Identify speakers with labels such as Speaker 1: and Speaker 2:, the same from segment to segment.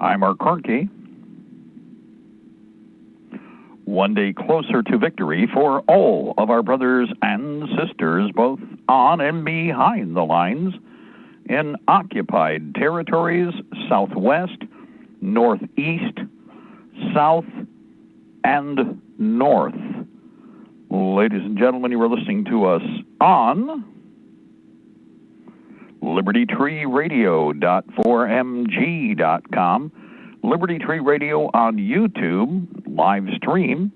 Speaker 1: I'm Mark Kornke. One day closer to victory for all of our brothers and sisters, both on and behind the lines, in occupied territories, southwest, northeast, south, and north. Ladies and gentlemen, you are listening to us on Libertytreeradio.4mg.com, Liberty Tree Radio on YouTube, live stream,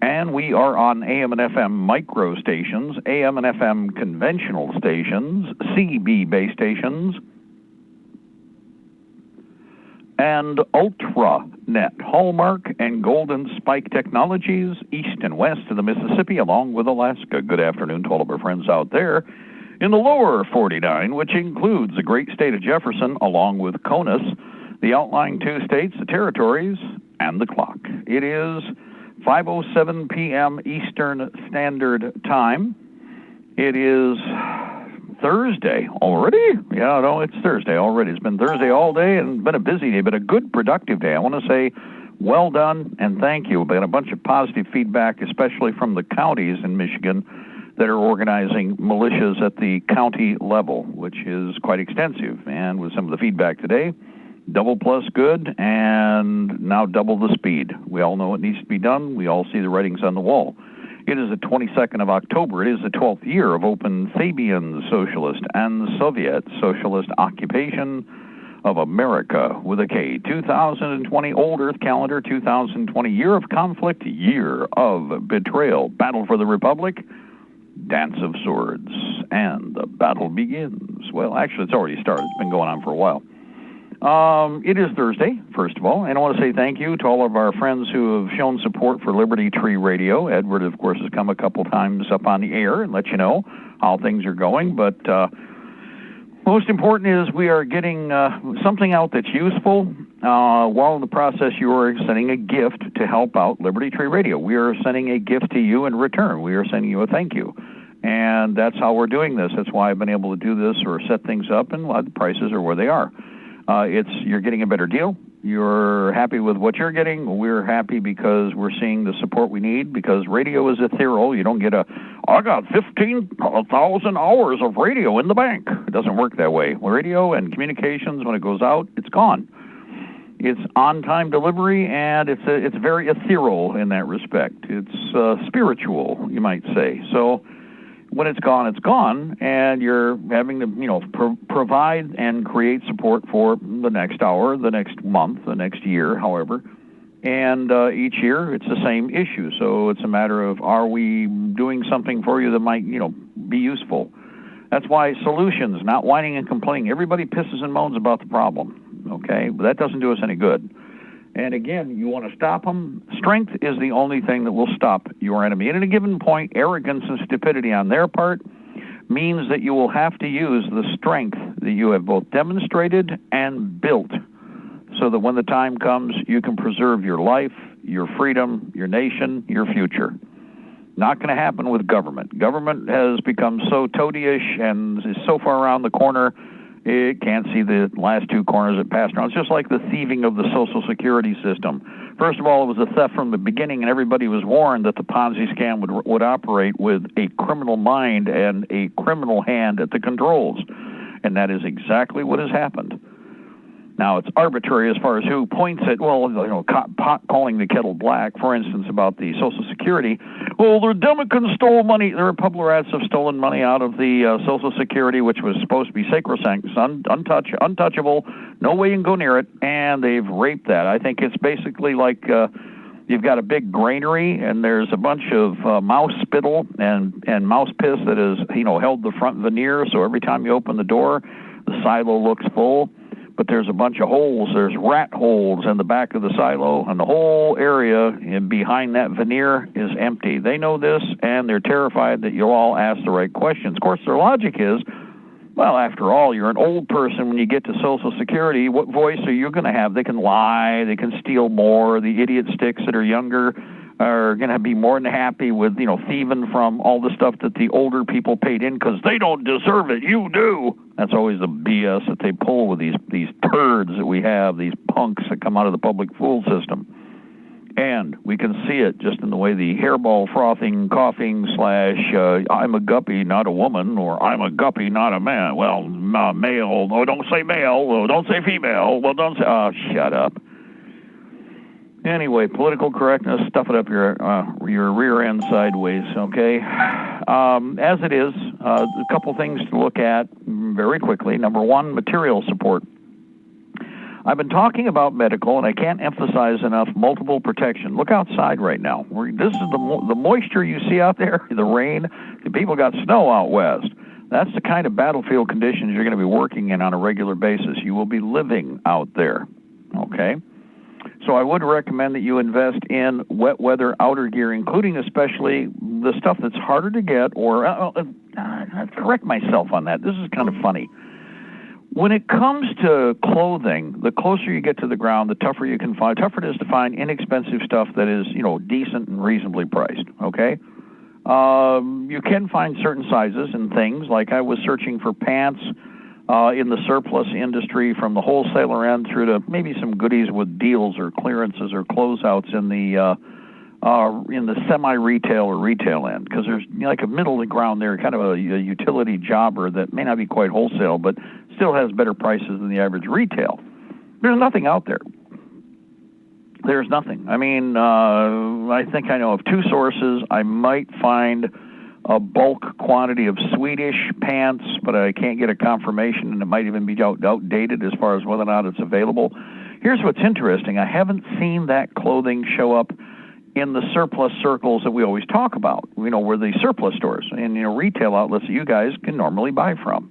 Speaker 1: and we are on AM and FM micro stations, AM and FM conventional stations, CB base stations, and UltraNet, Hallmark and Golden Spike Technologies, east and west of the Mississippi, along with Alaska. Good afternoon to all of our friends out there in the lower 49, which includes the great state of Jefferson, along with CONUS, the outlying two states, the territories, and the clock. It is 5:07 p.m. Eastern Standard Time. It is Thursday already? Yeah, no, it's Thursday already. It's been Thursday all day and been a busy day, but a good, productive day. I want to say well done and thank you. We've got a bunch of positive feedback, especially from the counties in Michigan that are organizing militias at the county level, which is quite extensive. And with some of the feedback today, double plus good, and now double the speed. We all know what needs to be done. We all see the writings on the wall. It is the 22nd of October. It is the 12th year of open Fabian Socialist and Soviet Socialist occupation of America with a K. 2020 Old Earth Calendar, 2020 Year of Conflict, Year of Betrayal, Battle for the Republic, Dance of Swords, and the battle begins. Well, actually, it's already started. It's been going on for a while. It is Thursday, first of all, and I want to say thank you to all of our friends who have shown support for Liberty Tree Radio. Edward, of course, has come a couple times up on the air and let you know how things are going, but most important is we are getting something out that's useful. While in the process, you are sending a gift to help out Liberty Tree Radio. We are sending a gift to you in return. We are sending you a thank you. And that's how we're doing this. That's why I've been able to do this or set things up, and the prices are where they are. You're getting a better deal. You're happy with what you're getting. We're happy because we're seeing the support we need, because radio is ethereal. You don't get I got 15,000 hours of radio in the bank. It doesn't work that way. Radio and communications, when it goes out, it's gone. It's on-time delivery, and it's very ethereal in that respect. It's spiritual, you might say. So when it's gone, and you're having to, provide and create support for the next hour, the next month, the next year, however. And each year, it's the same issue. So it's a matter of, are we doing something for you that might, be useful? That's why solutions, not whining and complaining. Everybody pisses and moans about the problem, okay? But that doesn't do us any good. And again, you want to stop them. Strength is the only thing that will stop your enemy. And at a given point, arrogance and stupidity on their part means that you will have to use the strength that you have both demonstrated and built, so that when the time comes, you can preserve your life, your freedom, your nation, your future. Not going to happen with government. Government has become so toady-ish and is so far around the corner, it can't see the last two corners it passed around. It's just like the thieving of the Social Security system. First of all, it was a theft from the beginning, and everybody was warned that the Ponzi scam would operate with a criminal mind and a criminal hand at the controls. And that is exactly what has happened. Now, it's arbitrary as far as who points at, calling the kettle black, for instance, about the Social Security. Well, the Democrats stole money. The Republicans have stolen money out of the Social Security, which was supposed to be sacrosanct, untouchable, no way you can go near it, and they've raped that. I think it's basically like you've got a big granary, and there's a bunch of mouse spittle and mouse piss that has, held the front veneer, so every time you open the door, the silo looks full. But there's a bunch of holes. There's rat holes in the back of the silo, and the whole area behind that veneer is empty. They know this, and they're terrified that you'll all ask the right questions. Of course, their logic is, well, after all, you're an old person. When you get to Social Security, what voice are you going to have? They can lie. They can steal more. The idiot sticks that are younger are going to be more than happy with, thieving from all the stuff that the older people paid in because they don't deserve it. You do. That's always the BS that they pull with these turds that we have, these punks that come out of the public fool system. And we can see it just in the way the hairball frothing, coughing / I'm a guppy, not a woman, or I'm a guppy, not a man. Well, male. Oh, don't say male. Oh, don't say female. Well, don't say... Oh, shut up. Anyway, political correctness, stuff it up your rear end sideways, okay? As it is, a couple things to look at very quickly. Number one, material support. I've been talking about medical, and I can't emphasize enough multiple protection. Look outside right now. This is the moisture you see out there, the rain. The people got snow out west. That's the kind of battlefield conditions you're going to be working in on a regular basis. You will be living out there, okay? So I would recommend that you invest in wet weather outer gear, including especially the stuff that's harder to get, or I correct myself on that. This is kind of funny. When it comes to clothing, the closer you get to the ground, the tougher you can find. Tougher it is to find inexpensive stuff that is, decent and reasonably priced, okay? You can find certain sizes and things, like I was searching for pants in the surplus industry from the wholesaler end through to maybe some goodies with deals or clearances or closeouts in the semi-retail or retail end, because there's like a middle ground there, kind of a utility jobber that may not be quite wholesale, but still has better prices than the average retail. There's nothing out there. There's nothing. I mean, I think I know of two sources. I might find a bulk quantity of Swedish pants, but I can't get a confirmation, and it might even be outdated as far as whether or not it's available. Here's what's interesting. I haven't seen that clothing show up in the surplus circles that we always talk about, where the surplus stores and, retail outlets that you guys can normally buy from.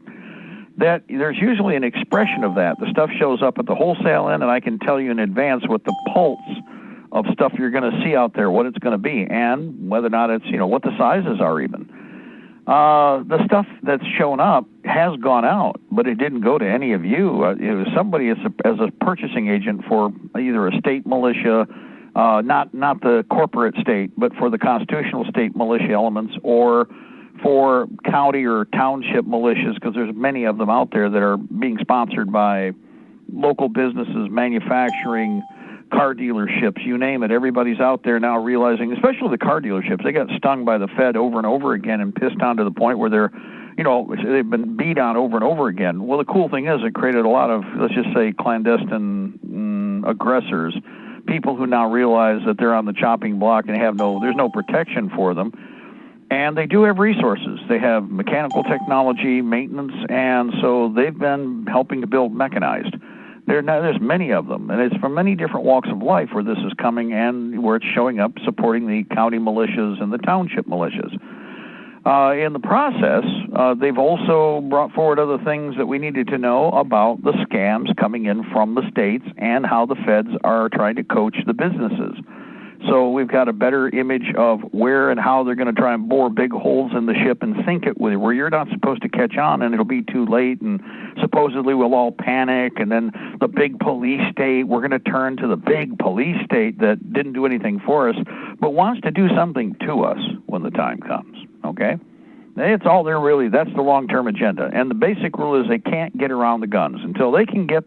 Speaker 1: That there's usually an expression of that. The stuff shows up at the wholesale end, and I can tell you in advance what the pulse of stuff you're going to see out there, what it's going to be, and whether or not it's, what the sizes are even. The stuff that's shown up has gone out, but it didn't go to any of you. It was somebody as a purchasing agent for either a state militia, not the corporate state, but for the constitutional state militia elements, or for county or township militias, because there's many of them out there that are being sponsored by local businesses, manufacturing, car dealerships, you name it. Everybody's out there now realizing, especially the car dealerships, they got stung by the Fed over and over again and pissed on to the point where they've been beat on over and over again. Well, the cool thing is it created a lot of, let's just say, clandestine aggressors, people who now realize that they're on the chopping block and there's no protection for them. And they do have resources. They have mechanical technology, maintenance, and so they've been helping to build mechanized. There's many of them, and it's from many different walks of life where this is coming and where it's showing up supporting the county militias and the township militias. In the process, they've also brought forward other things that we needed to know about the scams coming in from the states and how the feds are trying to coach the businesses. So we've got a better image of where and how they're going to try and bore big holes in the ship and sink it with where you're not supposed to catch on, and it'll be too late, and supposedly we'll all panic, and then the big police state, we're going to turn to the big police state that didn't do anything for us, but wants to do something to us when the time comes, okay? It's all there really. That's the long-term agenda. And the basic rule is they can't get around the guns. Until they can get,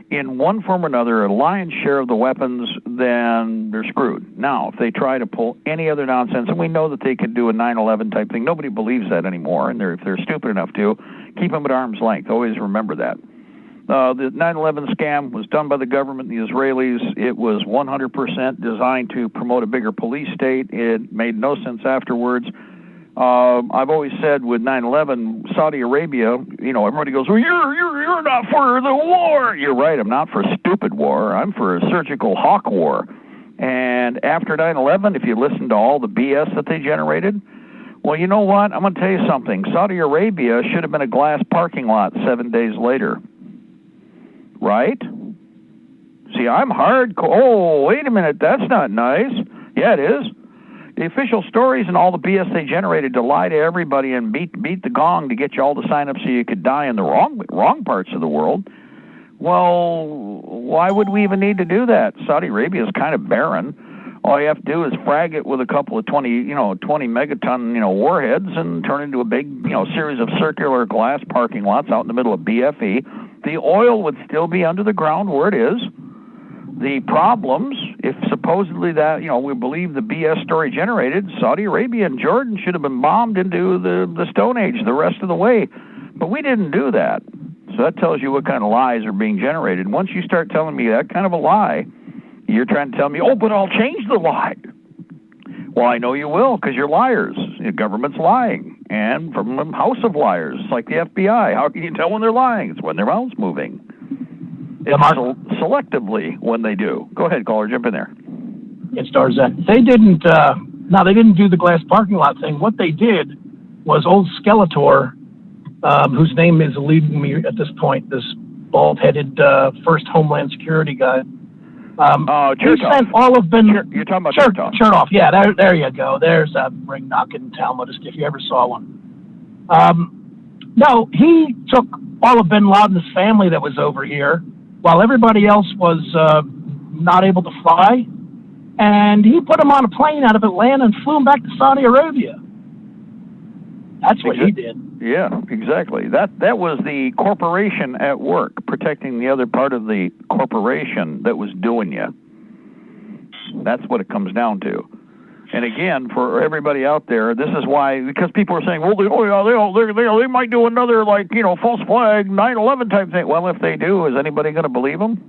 Speaker 1: in one form or another, a lion's share of the weapons, then they're screwed. Now, if they try to pull any other nonsense, and we know that they could do a 9/11 type thing, nobody believes that anymore, and if they're stupid enough to, keep them at arm's length. Always remember that. The 9/11 scam was done by the government, the Israelis. It was 100% designed to promote a bigger police state. It made no sense afterwards. I've always said with 9/11, Saudi Arabia, everybody goes, well, you're not for the war. You're right, I'm not for a stupid war. I'm for a surgical hawk war. And after 9/11, if you listen to all the BS that they generated, well, you know what? I'm going to tell you something. Saudi Arabia should have been a glass parking lot 7 days later. Right? See, I'm hardcore. Oh, wait a minute. That's not nice. Yeah, it is. The official stories and all the BS they generated to lie to everybody and beat the gong to get you all to sign up so you could die in the wrong parts of the world. Well, why would we even need to do that? Saudi Arabia is kind of barren. All you have to do is frag it with a couple of 20 megaton, warheads and turn it into a big, series of circular glass parking lots out in the middle of BFE. The oil would still be under the ground where it is. The problems, if supposedly that, we believe the BS story generated, Saudi Arabia and Jordan should have been bombed into the Stone Age the rest of the way. But we didn't do that. So that tells you what kind of lies are being generated. Once you start telling me that kind of a lie, you're trying to tell me, but I'll change the lie. Well, I know you will, because you're liars. The government's lying. And from a house of liars, it's like the FBI. How can you tell when they're lying? It's when their mouth's moving. It's selectively when they do. Go ahead, caller, jump in there.
Speaker 2: It stars that. They didn't do the glass parking lot thing. What they did was old Skeletor, whose name is eluding me at this point, this bald-headed first Homeland Security guy. He sent all of Ben.
Speaker 1: You're talking about
Speaker 2: Chertoff. Yeah, there you go. There's a ring-knocking Talmudist if you ever saw one. No, he took all of Bin Laden's family that was over here, while everybody else was not able to fly, and he put them on a plane out of Atlanta and flew them back to Saudi Arabia. That's what he did.
Speaker 1: Yeah, exactly. That was the corporation at work, protecting the other part of the corporation that was doing you. That's what it comes down to. And again, for everybody out there, this is why, because people are saying, well, they might do another, false flag, 9/11 type thing. Well, if they do, is anybody going to believe them?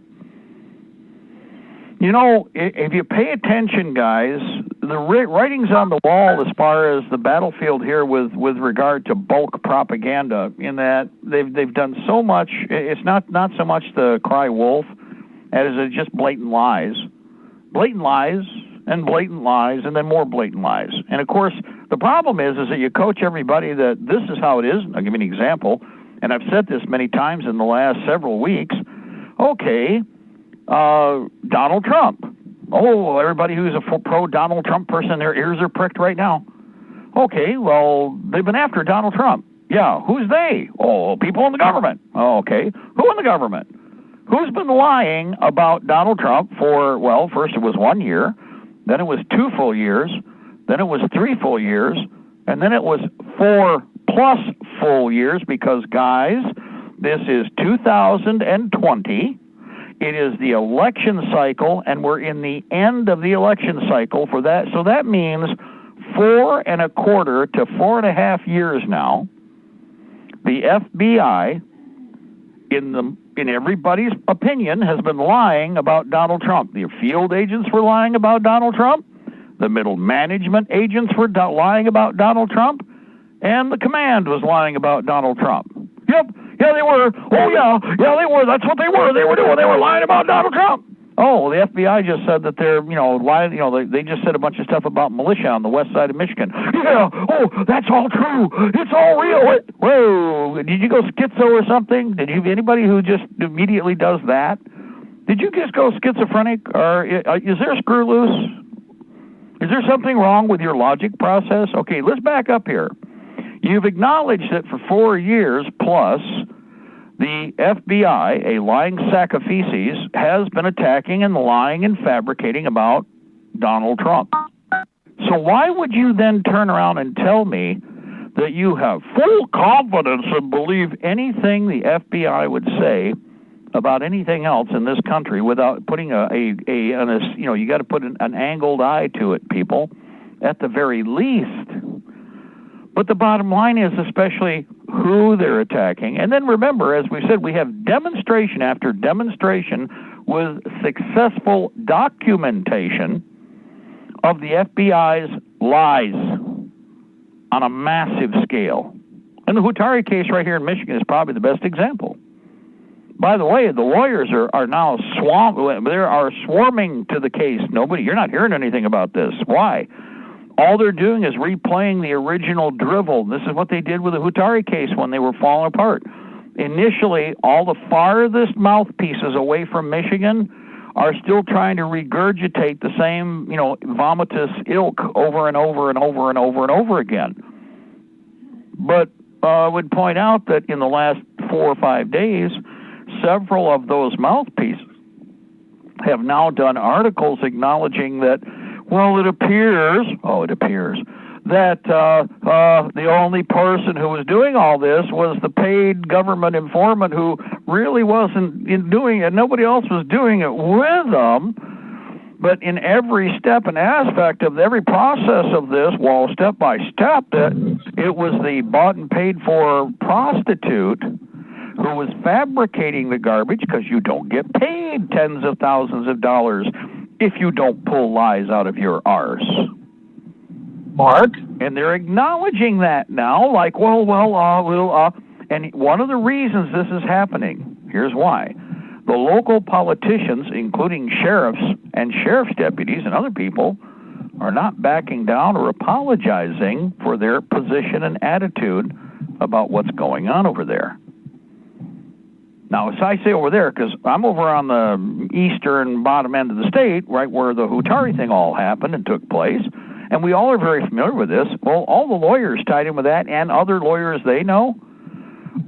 Speaker 1: If you pay attention, guys, the writing's on the wall as far as the battlefield here with regard to bulk propaganda, in that they've done so much. It's not so much the cry wolf as it's just blatant lies, and then more blatant lies. And of course, the problem is that you coach everybody that this is how it is. I'll give you an example, and I've said this many times in the last several weeks. Okay. Donald Trump. Oh, everybody who's a pro-Donald Trump person, their ears are pricked right now. Okay, well, they've been after Donald Trump. Yeah, who's they? Oh, people in the government. Oh, okay. Who in the government? Who's been lying about Donald Trump for, well, first it was 1 year, then it was 2 full years, then it was 3 full years, and then it was 4+ full years because, guys, this is 2020. It is the election cycle, and we're in the end of the election cycle for that. So that means 4 1/4 to 4.5 years now, the FBI, in everybody's opinion, has been lying about Donald Trump. The field agents were lying about Donald Trump. The middle management agents were lying about Donald Trump. And the command was lying about Donald Trump. Yep. Yeah, they were. Oh, yeah, they were. That's what they were. They were doing. They were lying about Donald Trump. Oh, the FBI just said that they're, lying. They just said a bunch of stuff about militia on the west side of Michigan. Yeah. Oh, that's all true. It's all real. Whoa. Did you go schizo or something? Anybody who just immediately does that? Did you just go schizophrenic? Or is there a screw loose? Is there something wrong with your logic process? Okay, let's back up here. You've acknowledged that for 4 years plus, the FBI, a lying sack of feces, has been attacking and lying and fabricating about Donald Trump. So why would you then turn around and tell me that you have full confidence and believe anything the FBI would say about anything else in this country without putting you got to put an angled eye to it, people, at the very least. But the bottom line is especially who they're attacking. And then remember, as we said, we have demonstration after demonstration with successful documentation of the FBI's lies on a massive scale. And the Hutari case right here in Michigan is probably the best example. By the way, the lawyers are now swarming to the case. You're not hearing anything about this. Why? All they're doing is replaying the original drivel. This is what they did with the Hutari case when they were falling apart. Initially, all the farthest mouthpieces away from Michigan are still trying to regurgitate the same, vomitous ilk over and over and over and over and over again. But I would point out that in the last 4 or 5 days, several of those mouthpieces have now done articles acknowledging that Well, it appears that the only person who was doing all this was the paid government informant who really wasn't doing it. Nobody else was doing it with them. But in every step and aspect of every process of this, well, step by step, it was the bought and paid for prostitute who was fabricating the garbage, because you don't get paid tens of thousands of dollars if you don't pull lies out of your arse.
Speaker 2: Mark?
Speaker 1: And they're acknowledging that now, like, and one of the reasons this is happening, here's why. The local politicians, including sheriffs and sheriff's deputies and other people, are not backing down or apologizing for their position and attitude about what's going on over there. Now, as I say over there, because I'm over on the eastern bottom end of the state, right where the Hutari thing all happened and took place, and we all are very familiar with this. Well, all the lawyers tied in with that and other lawyers they know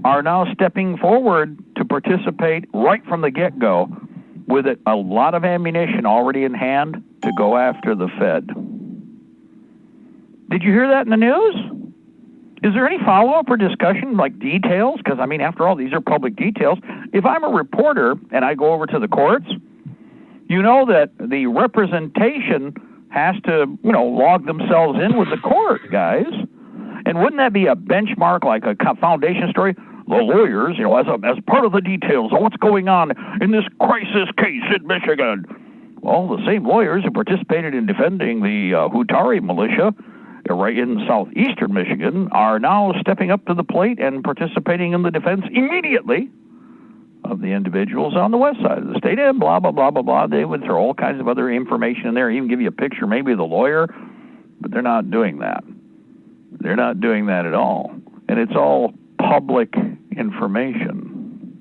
Speaker 1: are now stepping forward to participate right from the get-go with a lot of ammunition already in hand to go after the Fed. Did you hear that in the news? Is there any follow-up or discussion, like details? Because, I mean, after all, these are public details. If I'm a reporter and I go over to the courts, you know that the representation has to, log themselves in with the court, guys. And wouldn't that be a benchmark, like a foundation story? The lawyers, as part of the details of what's going on in this crisis case in Michigan. Well, the same lawyers who participated in defending the Hutari militia right in southeastern Michigan are now stepping up to the plate and participating in the defense immediately of the individuals on the west side of the state, and blah, blah, blah, blah, blah. They would throw all kinds of other information in there, even give you a picture maybe of the lawyer, but they're not doing that. They're not doing that at all. And it's all public information.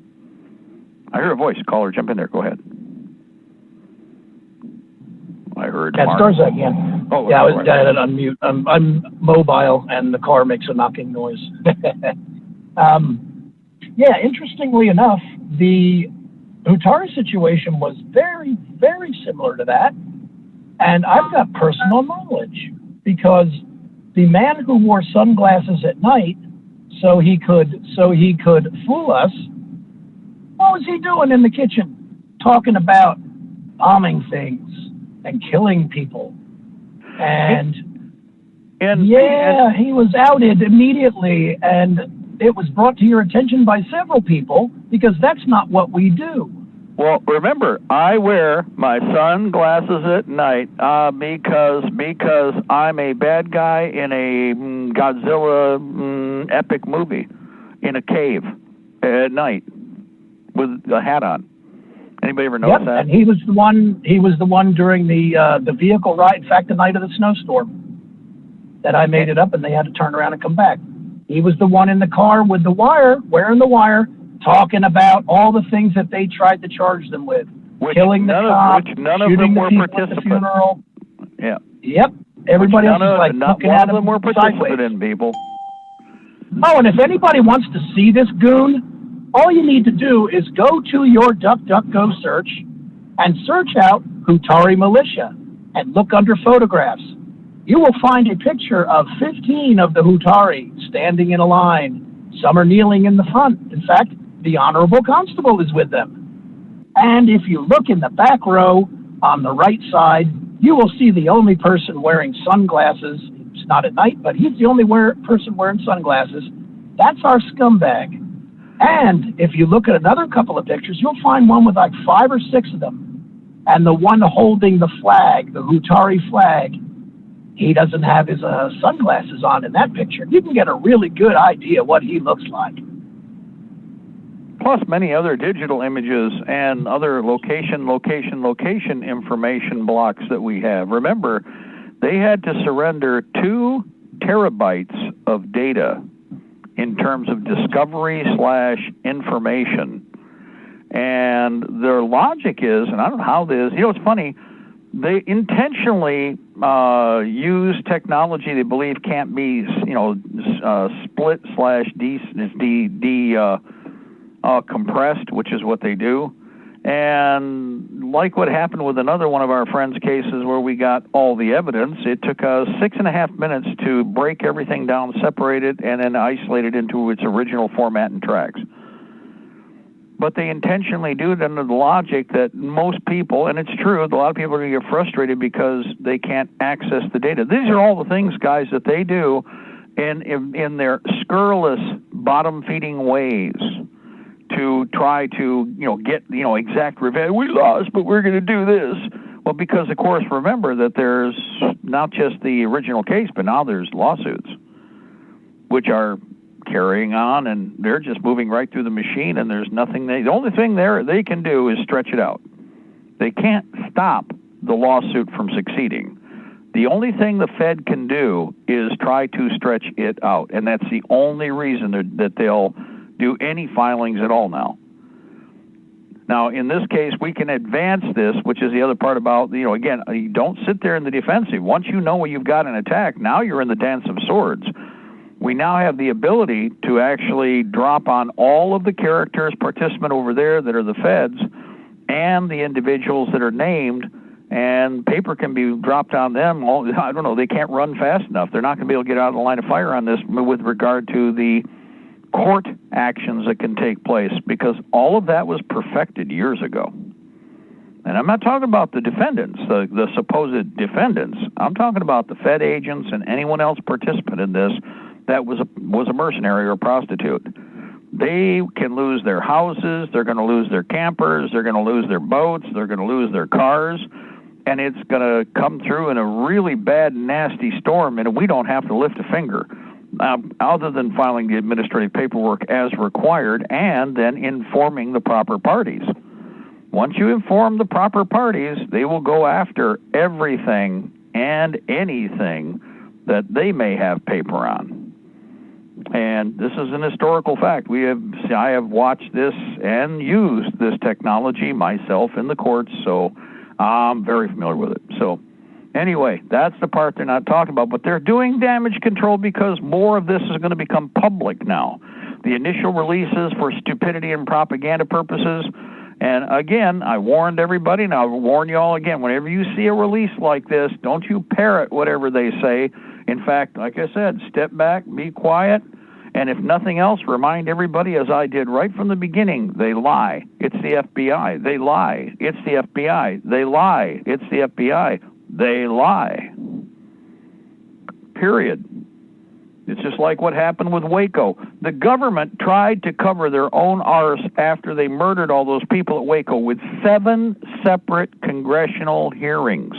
Speaker 1: I hear a voice. Caller, jump in there. Go ahead. I heard
Speaker 2: That's
Speaker 1: Mark.
Speaker 2: Garza again.
Speaker 1: Oh,
Speaker 2: yeah, I was got it on mute. I'm mobile, and the car makes a knocking noise. Yeah, interestingly enough, the Hutari situation was very, very similar to that. And I've got personal knowledge, because the man who wore sunglasses at night so he could fool us, what was he doing in the kitchen? Talking about bombing things and killing people. And he was outed immediately, and it was brought to your attention by several people, because that's not what we do.
Speaker 1: Well, remember, I wear my sunglasses at night because I'm a bad guy in a Godzilla epic movie in a cave at night with a hat on. Anybody ever notice that?
Speaker 2: And he was the one during the vehicle ride. In fact, the night of the snowstorm, that I made it up, and they had to turn around and come back. He was the one in the car with the wire, wearing the wire, talking about all the things that they tried to charge them with. Killing the cop, shooting the people at the funeral.
Speaker 1: Yeah.
Speaker 2: Yep. Everybody else is like looking at him sideways.
Speaker 1: People.
Speaker 2: Oh, and if anybody wants to see this goon, all you need to do is go to your DuckDuckGo search and search out Hutari militia and look under photographs. You will find a picture of 15 of the Hutari standing in a line. Some are kneeling in the front. In fact, the Honorable Constable is with them. And if you look in the back row on the right side, you will see the only person wearing sunglasses. It's not at night, but he's the only person wearing sunglasses. That's our scumbag. And if you look at another couple of pictures, you'll find one with like 5 or 6 of them. And the one holding the flag, the Hutari flag, he doesn't have his sunglasses on in that picture. You can get a really good idea what he looks like.
Speaker 1: Plus many other digital images and other location information blocks that we have. Remember, they had to surrender 2 terabytes of data in terms of discovery/information. And their logic is, and I don't know how this, it's funny, they intentionally use technology they believe can't be, split/compressed, which is what they do. And like what happened with another one of our friends' cases where we got all the evidence, it took us 6.5 minutes to break everything down, separate it, and then isolate it into its original format and tracks. But they intentionally do it under the logic that most people, and it's true, a lot of people are going to get frustrated because they can't access the data. These are all the things, guys, that they do in their scurrilous, bottom-feeding ways to try to, get, exact revenge. We lost, but we're going to do this. Well, because, of course, remember that there's not just the original case, but now there's lawsuits, which are carrying on, and they're just moving right through the machine, and there's nothing the only thing they can do is stretch it out. They can't stop the lawsuit from succeeding. The only thing the Fed can do is try to stretch it out, and that's the only reason that they'll do any filings at all now. Now, in this case, we can advance this, which is the other part about, again, you don't sit there in the defensive. Once you know you've got an attack, now you're in the dance of swords. We now have the ability to actually drop on all of the characters participant over there that are the feds and the individuals that are named, and paper can be dropped on them. I don't know, they can't run fast enough. They're not going to be able to get out of the line of fire on this with regard to the court actions that can take place, because all of that was perfected years ago. And I'm not talking about the defendants, the supposed defendants. I'm talking about the Fed agents and anyone else participant in this that was a mercenary or a prostitute. They can lose their houses, they're going to lose their campers, they're going to lose their boats, they're going to lose their cars, and it's going to come through in a really bad, nasty storm, and we don't have to lift a finger, other than filing the administrative paperwork as required and then informing the proper parties. Once you inform the proper parties, they will go after everything and anything that they may have paper on. And this is an historical fact. I have watched this and used this technology myself in the courts, so I'm very familiar with it. So anyway, that's the part they're not talking about, but they're doing damage control because more of this is going to become public now. The initial releases for stupidity and propaganda purposes, and again, I warned everybody, and I'll warn you all again, whenever you see a release like this, don't you parrot whatever they say. In fact, like I said, step back, be quiet, and if nothing else, remind everybody, as I did right from the beginning, they lie. It's the FBI. They lie. It's the FBI. They lie. It's the FBI. They lie. Period. It's just like what happened with Waco. The government tried to cover their own arse after they murdered all those people at Waco with 7 separate congressional hearings.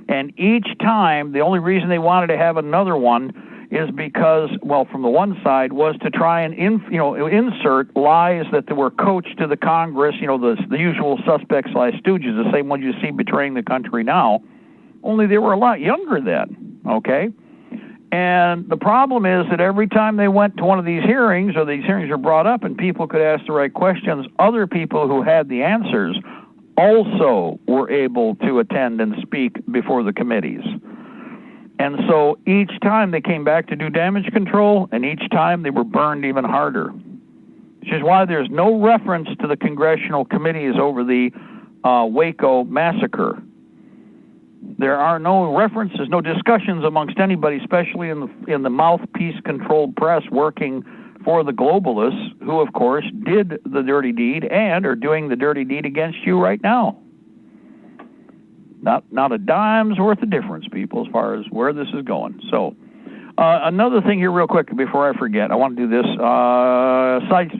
Speaker 1: And each time, the only reason they wanted to have another one is because, well, from the one side, was to try and insert lies that were coached to the Congress, the usual suspects / stooges, the same ones you see betraying the country now, only they were a lot younger then, okay? And the problem is that every time they went to one of these hearings, or these hearings were brought up and people could ask the right questions, other people who had the answers also were able to attend and speak before the committees. And so each time they came back to do damage control, and each time they were burned even harder. Which is why there's no reference to the congressional committees over the Waco massacre. There are no references, no discussions amongst anybody, especially in the mouthpiece-controlled press working for the globalists, who, of course, did the dirty deed and are doing the dirty deed against you right now. Not a dime's worth of difference, people, as far as where this is going. So, another thing here real quick before I forget, I want to do this.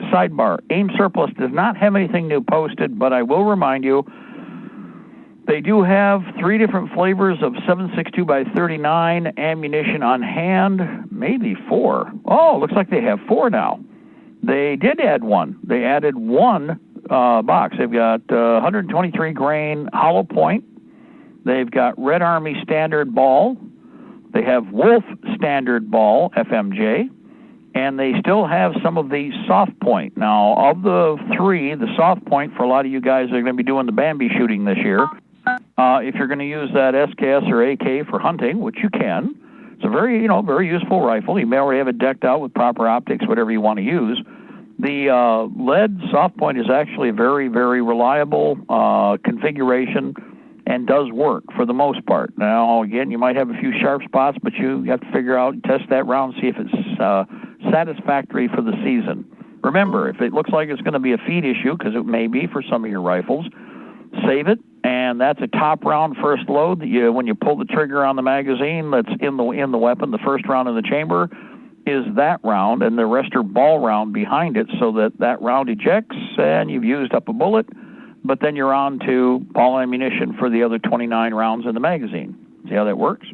Speaker 1: Sidebar. AIM Surplus does not have anything new posted, but I will remind you, they do have 3 different flavors of 7.62x39 ammunition on hand, maybe 4. Oh, looks like they have 4 now. They did add 1. They added 1 box. They've got 123 grain hollow point. They've got Red Army standard ball. They have Wolf standard ball, FMJ. And they still have some of the soft point. Now, of the 3, the soft point for a lot of you guys that are going to be doing the Bambi shooting this year, if you're going to use that SKS or AK for hunting, which you can, it's a very, very useful rifle. You may already have it decked out with proper optics, whatever you want to use. The lead soft point is actually a very, very reliable configuration and does work for the most part. Now, again, you might have a few sharp spots, but you have to figure out, test that round, see if it's satisfactory for the season. Remember, if it looks like it's going to be a feed issue, because it may be for some of your rifles, save it, and that's a top round first load. When you pull the trigger on the magazine that's in the weapon, the first round in the chamber is that round, and the rest are ball round behind it, so that round ejects, and you've used up a bullet, but then you're on to ball ammunition for the other 29 rounds in the magazine. See how that works?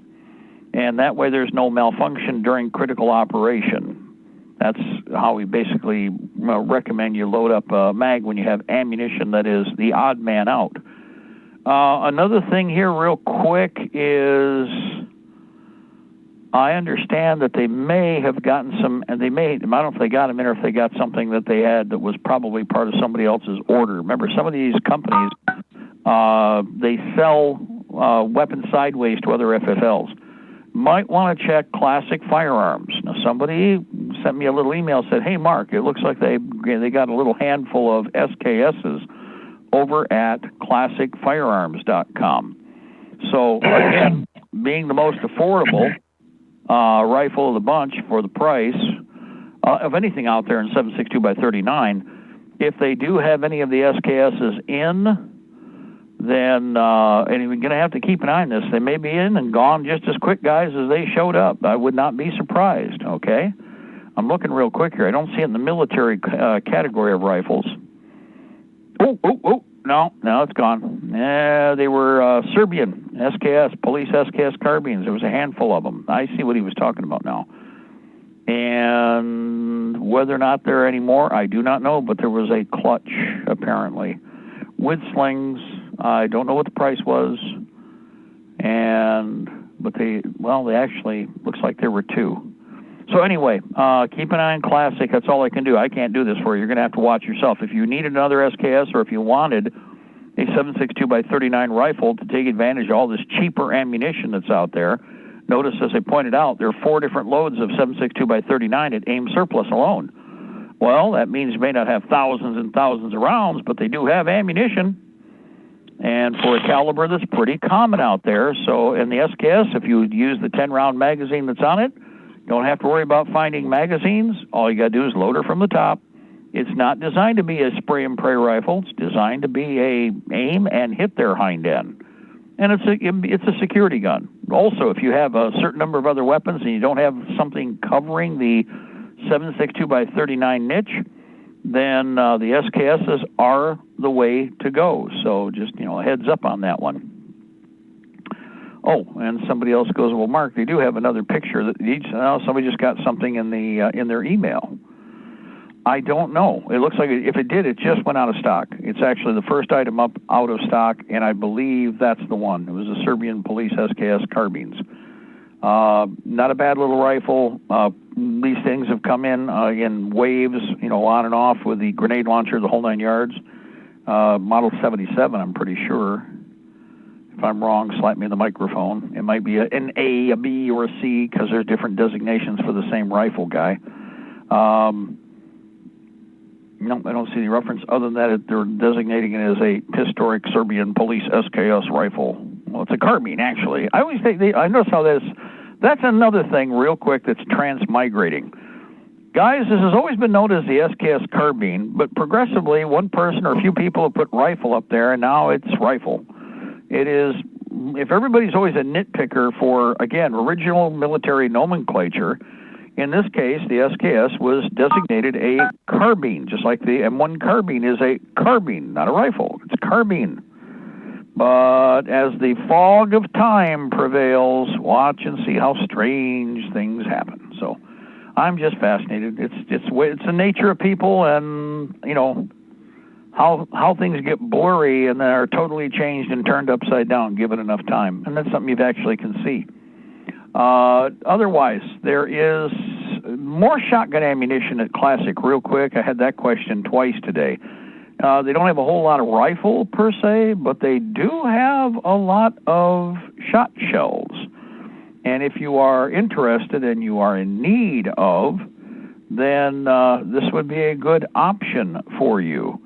Speaker 1: And that way there's no malfunction during critical operation. That's how we basically recommend you load up a mag when you have ammunition that is the odd man out. Another thing here real quick is I understand that they may have gotten some, and I don't know if they got them in or if they got something that they had that was probably part of somebody else's order. Remember, some of these companies, they sell weapons sideways to other FFLs. Might want to check Classic Firearms. Now, somebody sent me a little email, said, hey, Mark, it looks like they got a little handful of SKSs over at ClassicFirearms.com. So, again, being the most affordable rifle of the bunch for the price of anything out there in 7.62 by 39, if they do have any of the SKSs in, then and we're going to have to keep an eye on this. They may be in and gone just as quick, guys, as they showed up. I would not be surprised, okay? I'm looking real quick here. I don't see it in the military category of rifles. No, it's gone. Yeah, they were Serbian SKS, police SKS carbines. There was a handful of them. I see what he was talking about now. And whether or not there are any more, I do not know, but there was a clutch, apparently. With slings, I don't know what the price was. But they actually, looks like there were two. So anyway, keep an eye on Classic. That's all I can do. I can't do this for you. You're going to have to watch yourself. If you needed another SKS or if you wanted a 7.62 by 39 rifle to take advantage of all this cheaper ammunition that's out there, notice, as I pointed out, there are 4 different loads of 7.62 by 39 at AIM surplus alone. Well, that means you may not have thousands and thousands of rounds, but they do have ammunition. And for a caliber that's pretty common out there. So in the SKS, if you use the 10-round magazine that's on it, don't have to worry about finding magazines. All you got to do is load her from the top. It's not designed to be a spray and pray rifle. It's designed to be a aim and hit their hind end. And it's a security gun. Also, if you have a certain number of other weapons and you don't have something covering the 7.62 by 39 niche, then the SKSs are the way to go. So just, a heads up on that one. Oh, and somebody else goes, well, Mark, they do have another picture. Somebody just got something in their email. I don't know. It looks like if it did, it just went out of stock. It's actually the first item up out of stock, and I believe that's the one. It was a Serbian police SKS carbines. Not a bad little rifle. These things have come in waves, on and off with the grenade launcher, the whole 9 yards. Model 77, I'm pretty sure. If I'm wrong, slap me in the microphone. It might be an A, a B, or a C, because there's different designations for the same rifle guy. No, I don't see any reference other than that they're designating it as a historic Serbian police SKS rifle. Well, it's a carbine, actually. I always think I notice how that's another thing real quick that's transmigrating. Guys, this has always been known as the SKS carbine, but progressively one person or a few people have put rifle up there, and now it's rifle. It is, if everybody's always a nitpicker for, again, original military nomenclature, in this case, the SKS was designated a carbine, just like the M1 carbine is a carbine, not a rifle. It's a carbine. But as the fog of time prevails, watch and see how strange things happen. So I'm just fascinated. It's the nature of people, and how things get blurry and then are totally changed and turned upside down given enough time. And that's something you actually can see. Otherwise, there is more shotgun ammunition at Classic. Real quick, I had that question twice today. They don't have a whole lot of rifle per se, but they do have a lot of shot shells. And if you are interested and you are in need of then this would be a good option for you.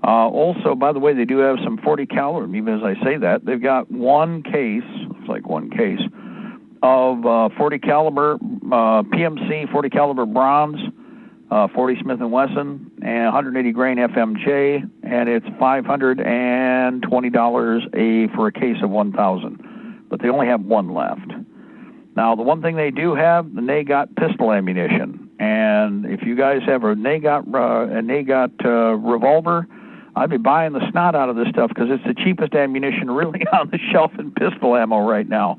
Speaker 1: Also, by the way, they do have some 40 caliber, even as I say that, they've got one case, looks like one case, of 40 caliber PMC, 40 caliber bronze, 40 Smith & Wesson, and 180 grain FMJ, and it's $520 for a case of 1,000. But they only have one left. Now, the one thing they do have, the NAGOT pistol ammunition. And if you guys have a NAGOT revolver, I'd be buying the snot out of this stuff because it's the cheapest ammunition really on the shelf in pistol ammo right now.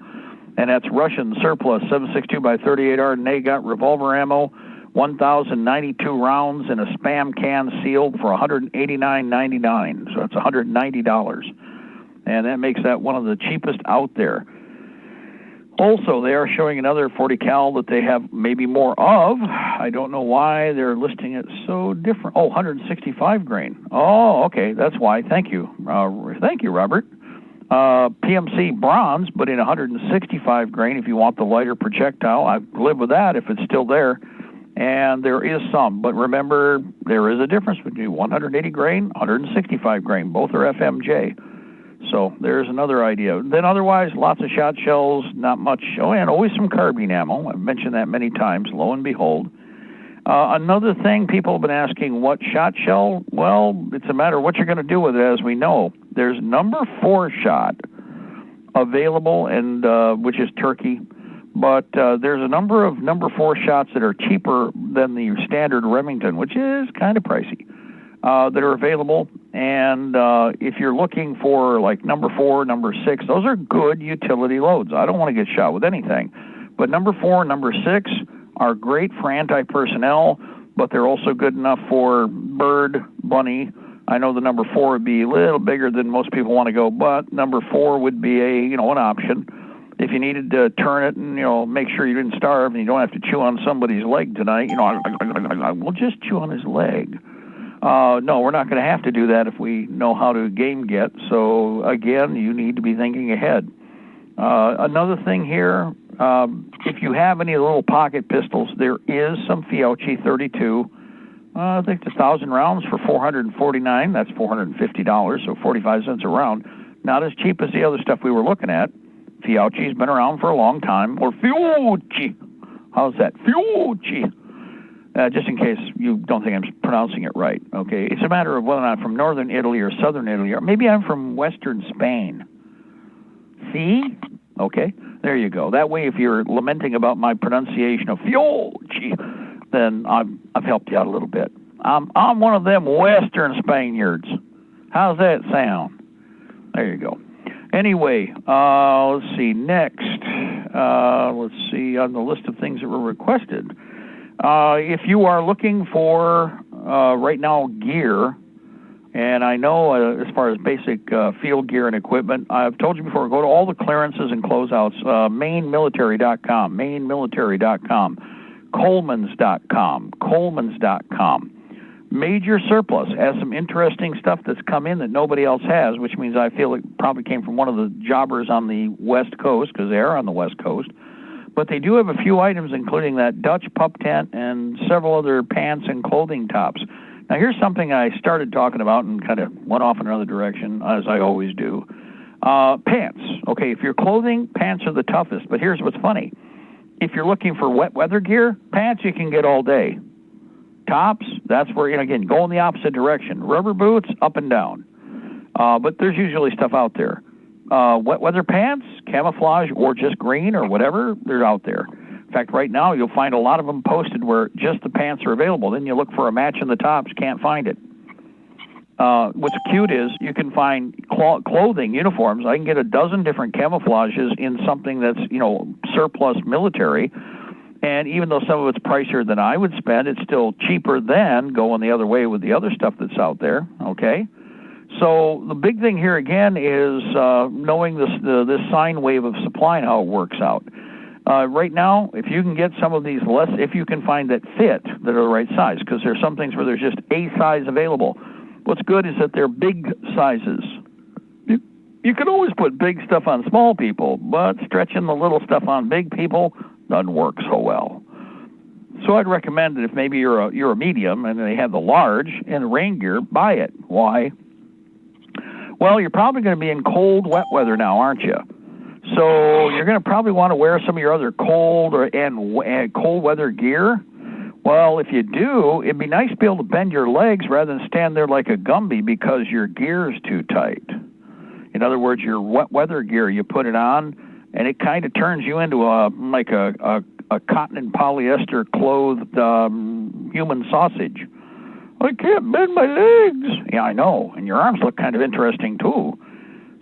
Speaker 1: And that's Russian surplus 7.62 by 38R NAGOT revolver ammo, 1,092 rounds in a Spam can sealed for $189.99. So it's $190. And that makes that one of the cheapest out there. Also, they are showing another 40 cal that they have maybe more of. I don't know why they're listing it so different. Oh, 165 grain. Oh, okay, that's why. Thank you. Thank you, Robert. PMC bronze, but in 165 grain if you want the lighter projectile. I live with that if it's still there. And there is some, but remember, there is a difference between 180 grain, 165 grain. Both are FMJ. So there's another idea. Then otherwise, lots of shot shells, not much. Oh, and always some carbine ammo. I've mentioned that many times, lo and behold. Another thing people have been asking, what shot shell? Well, it's a matter of what you're going to do with it, as we know. There's number 4 shot available, and which is Turkey. But there's a number of number 4 shots that are cheaper than the standard Remington, which is kind of pricey, that are available. And if you're looking for like number 4, number 6, those are good utility loads. I don't want to get shot with anything. But number 4 and number 6 are great for anti-personnel, but they're also good enough for bird, bunny. I know the number 4 would be a little bigger than most people want to go, but number 4 would be an option. If you needed to turn it and, make sure you didn't starve and you don't have to chew on somebody's leg tonight, I will just chew on his leg. No, we're not going to have to do that if we know how to game get. So, again, you need to be thinking ahead. Another thing here, if you have any little pocket pistols, there is some Fiocchi 32. I think it's 1,000 rounds for $449. That's $450, so 45 cents a round. Not as cheap as the other stuff we were looking at. Fiocchi's been around for a long time. Or Fiocchi. How's that? Fiocchi. Just in case you don't think I'm pronouncing it right, okay? It's a matter of whether or not I'm from northern Italy or southern Italy, or maybe I'm from western Spain. See? Okay, there you go. That way, if you're lamenting about my pronunciation of Fiocchi, then I've helped you out a little bit. I'm one of them western Spaniards. How's that sound? There you go. Anyway, let's see. Next, let's see on the list of things that were requested. If you are looking for, right now, gear, and I know as far as basic field gear and equipment, I've told you before, go to all the clearances and closeouts, mainmilitary.com, mainmilitary.com, Coleman's.com. Major Surplus has some interesting stuff that's come in that nobody else has, which means I feel it probably came from one of the jobbers on the West Coast, because they are on the West Coast. But they do have a few items, including that Dutch pup tent and several other pants and clothing tops. Now, here's something I started talking about and kind of went off in another direction, as I always do. Pants. Okay, if you're clothing, pants are the toughest. But here's what's funny. If you're looking for wet weather gear, pants you can get all day. Tops, that's where, again, go in the opposite direction. Rubber boots, up and down. But there's usually stuff out there. Wet weather pants, camouflage, or just green or whatever, they're out there. In fact, right now, you'll find a lot of them posted where just the pants are available. Then you look for a match in the tops, can't find it. What's cute is you can find clothing, uniforms. I can get a dozen different camouflages in something that's, surplus military. And even though some of it's pricier than I would spend, it's still cheaper than going the other way with the other stuff that's out there, okay? So the big thing here, again, is knowing this sine wave of supply and how it works out. Right now, if you can get some of these if you can find that fit, that are the right size, because there's some things where there's just a size available. What's good is that they're big sizes. You can always put big stuff on small people, but stretching the little stuff on big people doesn't work so well. So I'd recommend that if maybe you're a medium and they have the large and the rain gear, buy it. Why? Well, you're probably going to be in cold, wet weather now, aren't you? So you're going to probably want to wear some of your other cold and cold weather gear. Well, if you do, it'd be nice to be able to bend your legs rather than stand there like a Gumby because your gear is too tight. In other words, your wet weather gear, you put it on, and it kind of turns you into a cotton and polyester clothed human sausage. I can't bend my legs. Yeah, I know, and your arms look kind of interesting too.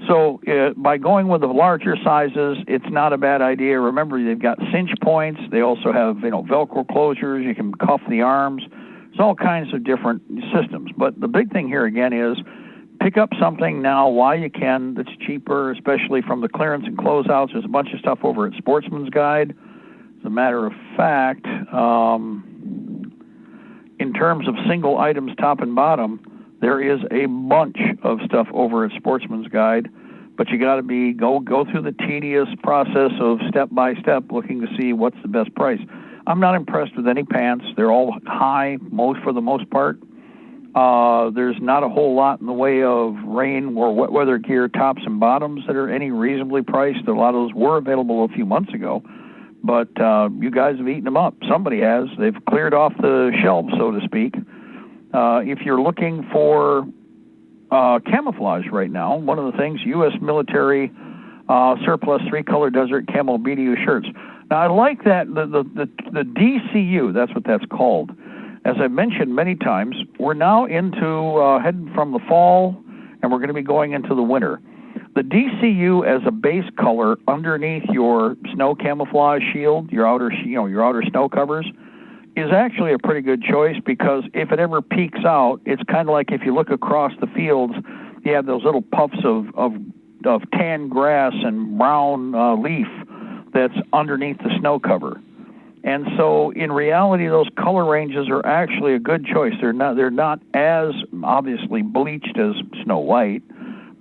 Speaker 1: So by going with the larger sizes, it's not a bad idea. Remember, they've got cinch points. They also have Velcro closures. You can cuff the arms. There's all kinds of different systems. But the big thing here again is pick up something now while you can that's cheaper, especially from the clearance and closeouts. There's a bunch of stuff over at Sportsman's Guide. As a matter of fact, in terms of single items, top and bottom, there is a bunch of stuff over at Sportsman's Guide, but you got to go through the tedious process of step by step looking to see what's the best price. I'm not impressed with any pants. They're all high, for the most part. There's not a whole lot in the way of rain or wet weather gear tops and bottoms that are any reasonably priced. A lot of those were available a few months ago, but you guys have eaten them up. Somebody has. They've cleared off the shelves, so to speak. If you're looking for camouflage right now, one of the things, U.S. military surplus 3-color desert camel BDU shirts. Now, I like that, the DCU, that's what that's called. As I've mentioned many times, we're now into heading from the fall, and we're going to be going into the winter. The DCU as a base color underneath your snow camouflage shield, your outer snow covers, is actually a pretty good choice because if it ever peaks out, it's kind of like if you look across the fields, you have those little puffs of tan grass and brown leaf that's underneath the snow cover. And so in reality, those color ranges are actually a good choice. They're not as obviously bleached as Snow White,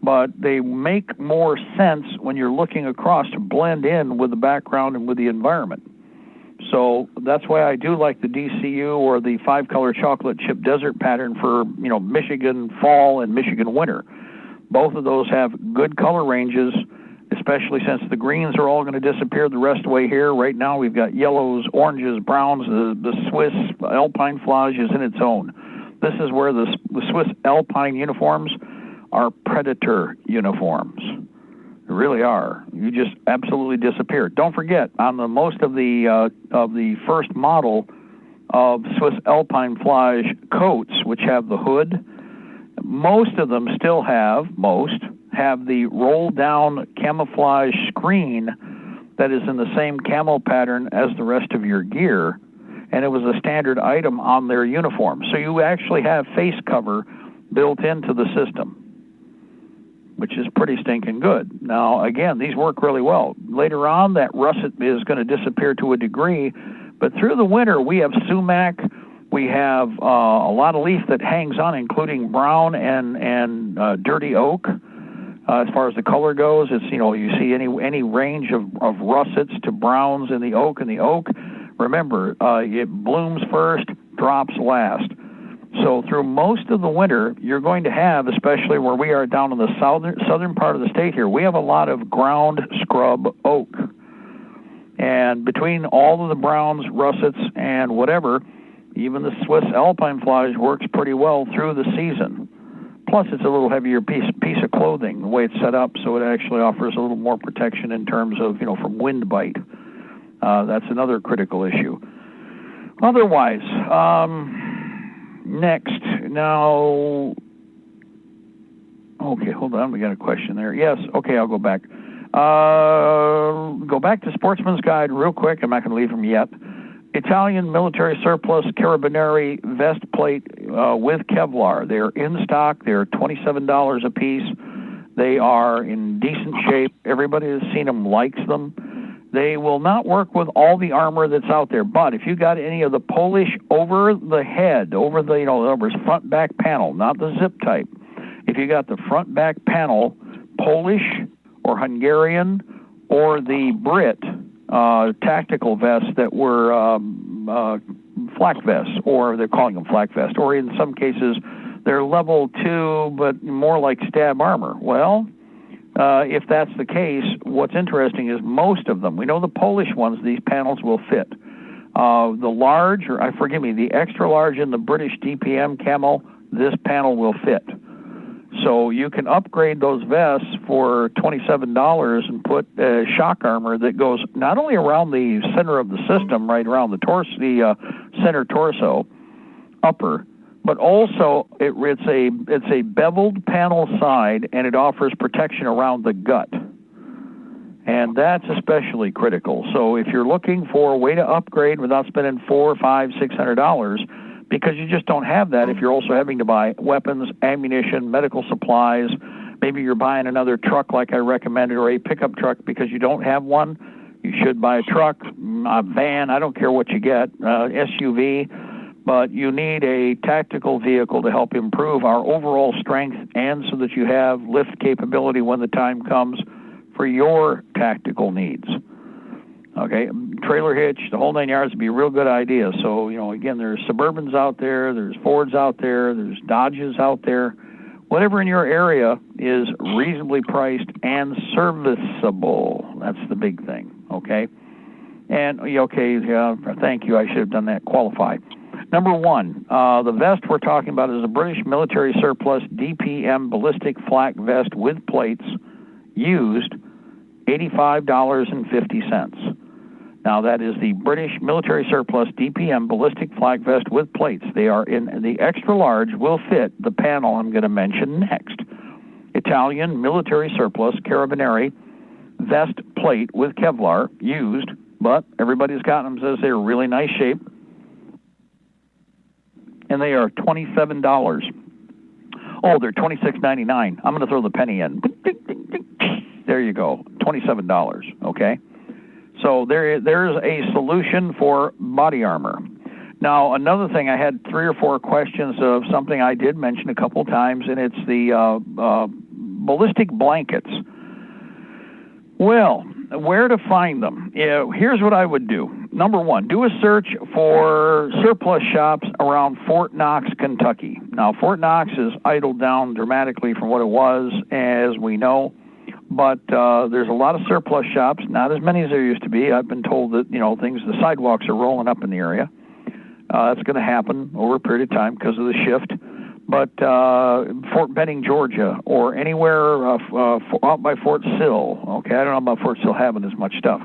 Speaker 1: but they make more sense when you're looking across to blend in with the background and with the environment. So that's why I do like the DCU or the 5-color chocolate chip desert pattern for, Michigan fall and Michigan winter. Both of those have good color ranges, especially since the greens are all going to disappear the rest of the way here. Right now we've got yellows, oranges, browns. The Swiss alpine flage is in its own. This is where the Swiss alpine uniforms are predator uniforms. They really are. You just absolutely disappear. Don't forget, on the most of the first model of Swiss alpine flage coats, which have the hood, most of them still have the roll-down camouflage screen that is in the same camo pattern as the rest of your gear, and it was a standard item on their uniform. So you actually have face cover built into the system, which is pretty stinking good. Now, again, these work really well. Later on, that russet is going to disappear to a degree, but through the winter, we have sumac, we have a lot of leaf that hangs on, including brown and dirty oak. As far as the color goes, it's, you see any range of russets to browns in the oak. And the oak, remember, it blooms first, drops last. So through most of the winter, you're going to have, especially where we are down in the southern part of the state here, we have a lot of ground scrub oak. And between all of the browns, russets, and whatever, even the Swiss alpine flage works pretty well through the season. Plus, it's a little heavier piece of clothing, the way it's set up, so it actually offers a little more protection in terms of, from wind bite. That's another critical issue. Otherwise, next, now, okay, hold on, we got a question there. Yes, okay, I'll go back. Go back to Sportsman's Guide real quick. I'm not going to leave them yet. Italian military surplus carabinieri vest plate with Kevlar. They're in stock. They're $27 a piece. They are in decent shape. Everybody that's seen them likes them. They will not work with all the armor that's out there, but if you got any of the Polish over the head, over the, front back panel, not the zip type, if you got the front back panel, Polish or Hungarian or the Brit tactical vests that were flak vests, or they're calling them flak vests, or in some cases they're level 2, but more like stab armor. Well, if that's the case, what's interesting is most of them, we know the Polish ones, these panels will fit. The large, the extra large in the British DPM camo, this panel will fit. So you can upgrade those vests for $27 and put shock armor that goes not only around the center of the system, right around the torso, the center torso, upper, but also it's a beveled panel side, and it offers protection around the gut. And that's especially critical. So if you're looking for a way to upgrade without spending $400, $500, $600, because you just don't have that, if you're also having to buy weapons, ammunition, medical supplies, maybe you're buying another truck like I recommended, or a pickup truck because you don't have one, you should buy a truck, a van, I don't care what you get, SUV, but you need a tactical vehicle to help improve our overall strength and so that you have lift capability when the time comes for your tactical needs. Okay, trailer hitch, the whole 9 yards would be a real good idea. So, again, there's Suburbans out there, there's Fords out there, there's Dodges out there. Whatever in your area is reasonably priced and serviceable. That's the big thing, okay? And, thank you, I should have done that, qualify. Number one, the vest we're talking about is a British military surplus DPM ballistic flak vest with plates, used, $85.50. Now, that is the British military surplus DPM ballistic flak vest with plates. They are in the extra large, will fit the panel I'm going to mention next. Italian military surplus Carabinieri vest plate with Kevlar, used, but everybody's got them, says they're really nice shape. And they are $27. Oh, they're $26.99. I'm going to throw the penny in. There you go, $27, okay? So there's a solution for body armor. Now, another thing, I had 3 or 4 questions of something I did mention a couple times, and it's the ballistic blankets. Well, where to find them? Here's what I would do. Number one, do a search for surplus shops around Fort Knox, Kentucky. Now, Fort Knox is idled down dramatically from what it was, as we know, but there's a lot of surplus shops, not as many as there used to be. I've been told that, the sidewalks are rolling up in the area. That's going to happen over a period of time because of the shift. But Fort Benning, Georgia, or anywhere out by Fort Sill. Okay, I don't know about Fort Sill having as much stuff,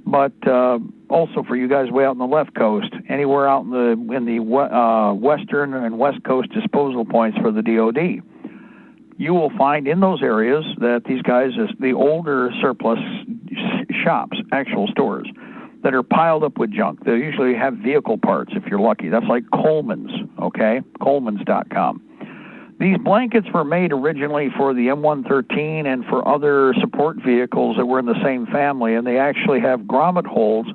Speaker 1: but also for you guys way out on the left coast, anywhere out in the western and west coast disposal points for the DoD, you will find in those areas that these guys, the older surplus shops, actual stores, that are piled up with junk. They usually have vehicle parts if you're lucky. That's like Coleman's, okay? Coleman's.com. These blankets were made originally for the M113 and for other support vehicles that were in the same family, and they actually have grommet holes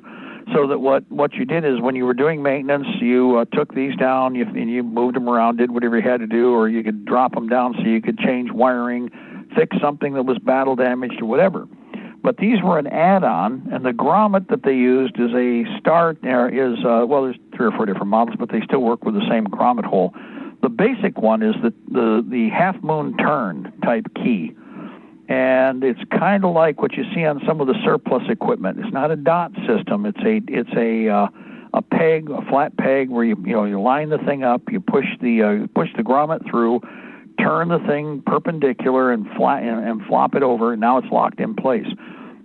Speaker 1: so that what you did is when you were doing maintenance, you took these down and you moved them around, did whatever you had to do, or you could drop them down so you could change wiring, fix something that was battle damaged or whatever. But these were an add-on, and the grommet that they used is there's 3 or 4 different models, but they still work with the same grommet hole. The basic one is the half-moon turn type key, and it's kind of like what you see on some of the surplus equipment. It's not a dot system. It's a peg, a flat peg where you line the thing up, you push the grommet through, turn the thing perpendicular and flop it over, and now it's locked in place.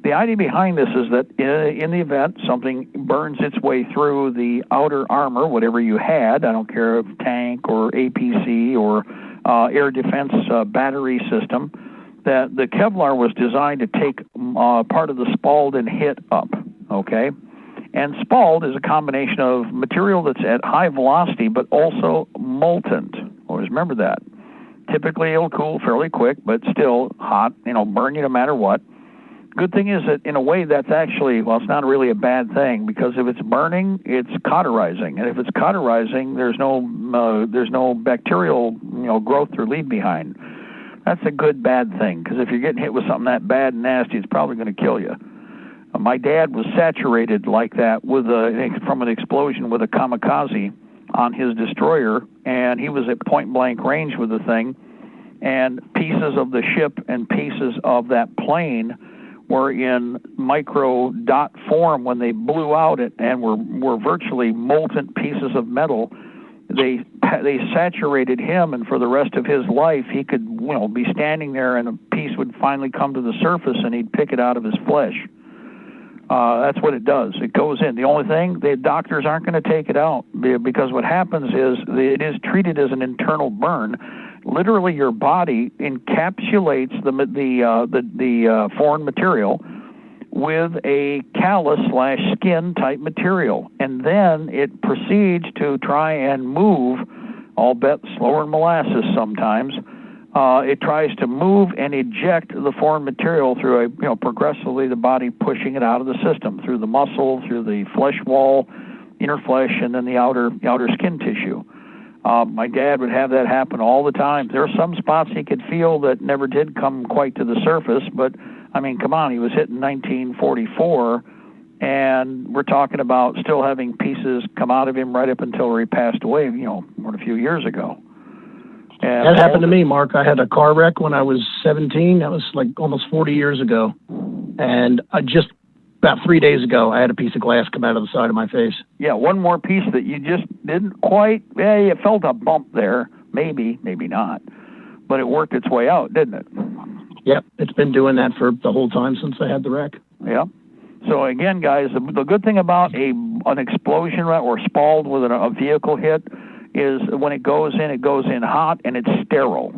Speaker 1: The idea behind this is that in the event something burns its way through the outer armor, whatever you had, I don't care if tank or APC or air defense battery system, that the Kevlar was designed to take part of the spalled and hit up, okay? And spalled is a combination of material that's at high velocity but also molten. Always remember that. Typically it'll cool fairly quick, but still hot, burn you no matter what. Good thing is that in a way that's actually, it's not really a bad thing, because if it's burning, it's cauterizing, and if it's cauterizing, there's no bacterial growth or leave behind. That's a good bad thing, because if you're getting hit with something that bad and nasty, it's probably going to kill you. My dad was saturated like that from an explosion with a kamikaze on his destroyer, and he was at point-blank range with the thing, and pieces of the ship and pieces of that plane were in micro dot form when they blew out it and were virtually molten pieces of metal. They saturated him, and for the rest of his life, he could be standing there, and a piece would finally come to the surface, and he'd pick it out of his flesh. That's what it does. It goes in. The only thing, the doctors aren't going to take it out, because what happens is it is treated as an internal burn. Literally, your body encapsulates the foreign material with a callus/skin type material, and then it proceeds to try and move, I'll bet slower than molasses sometimes. It tries to move and eject the foreign material through progressively the body pushing it out of the system, through the muscle, through the flesh wall, inner flesh, and then the outer skin tissue. My dad would have that happen all the time. There are some spots he could feel that never did come quite to the surface, but I mean, come on, he was hit in 1944, and we're talking about still having pieces come out of him right up until he passed away, more than a few years ago. And
Speaker 2: that happened to me, Mark. I had a car wreck when I was 17. That was like almost 40 years ago. And just about 3 days ago, I had a piece of glass come out of the side of my face.
Speaker 1: Yeah, one more piece that you just didn't quite, you felt a bump there. Maybe not. But it worked its way out, didn't it?
Speaker 2: Yep, it's been doing that for the whole time since I had the wreck.
Speaker 1: Yeah. So again, guys, the good thing about an explosion or spalled with a vehicle hit is when it goes in hot and it's sterile.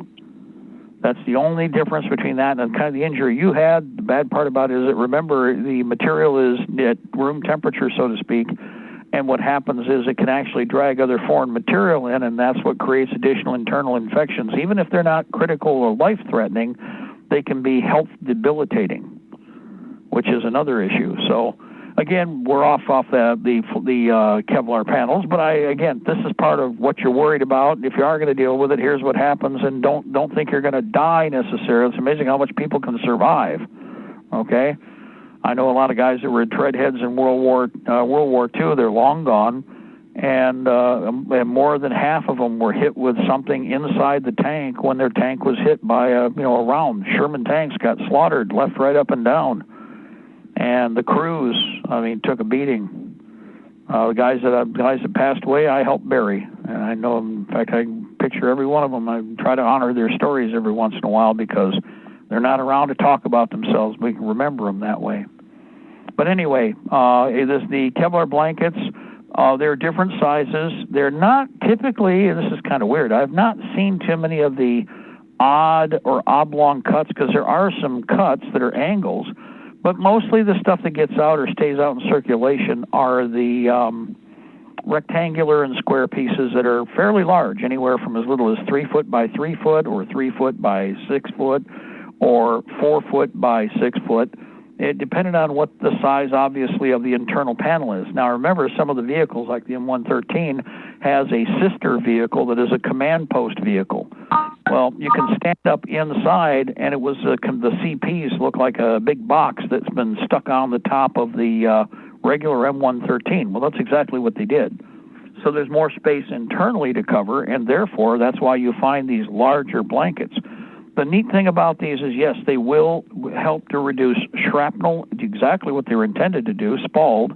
Speaker 1: That's the only difference between that and kind of the injury you had. The bad part about it is that, remember, the material is at room temperature, so to speak, and what happens is it can actually drag other foreign material in, and that's what creates additional internal infections. Even if they're not critical or life-threatening, they can be health debilitating, which is another issue. So, again, we're off the Kevlar panels, but this is part of what you're worried about. If you are going to deal with it, here's what happens, and don't think you're going to die necessarily. It's amazing how much people can survive. Okay, I know a lot of guys that were treadheads in World War II. They're long gone, and more than half of them were hit with something inside the tank when their tank was hit by a round. Sherman tanks got slaughtered left, right, up, and down. And the crews, took a beating. The guys that passed away, I helped bury. And I know, in fact, I can picture every one of them. I try to honor their stories every once in a while because they're not around to talk about themselves. We can remember them that way. But anyway, the Kevlar blankets, they're different sizes. They're not typically, and this is kind of weird, I've not seen too many of the odd or oblong cuts, because there are some cuts that are angles. But mostly the stuff that gets out or stays out in circulation are the rectangular and square pieces that are fairly large, anywhere from as little as 3 foot by 3 foot, or 3 foot by 6 foot, or 4 foot by 6 foot. It depended on what the size, obviously, of the internal panel is. Now, remember, some of the vehicles, like the M113, has a sister vehicle that is a command post vehicle. Well, you can stand up inside, and it was the CPs look like a big box that's been stuck on the top of the regular M113. Well, that's exactly what they did. So there's more space internally to cover, and therefore, that's why you find these larger blankets. The neat thing about these is, yes, they will help to reduce shrapnel, exactly what they were intended to do, spalled,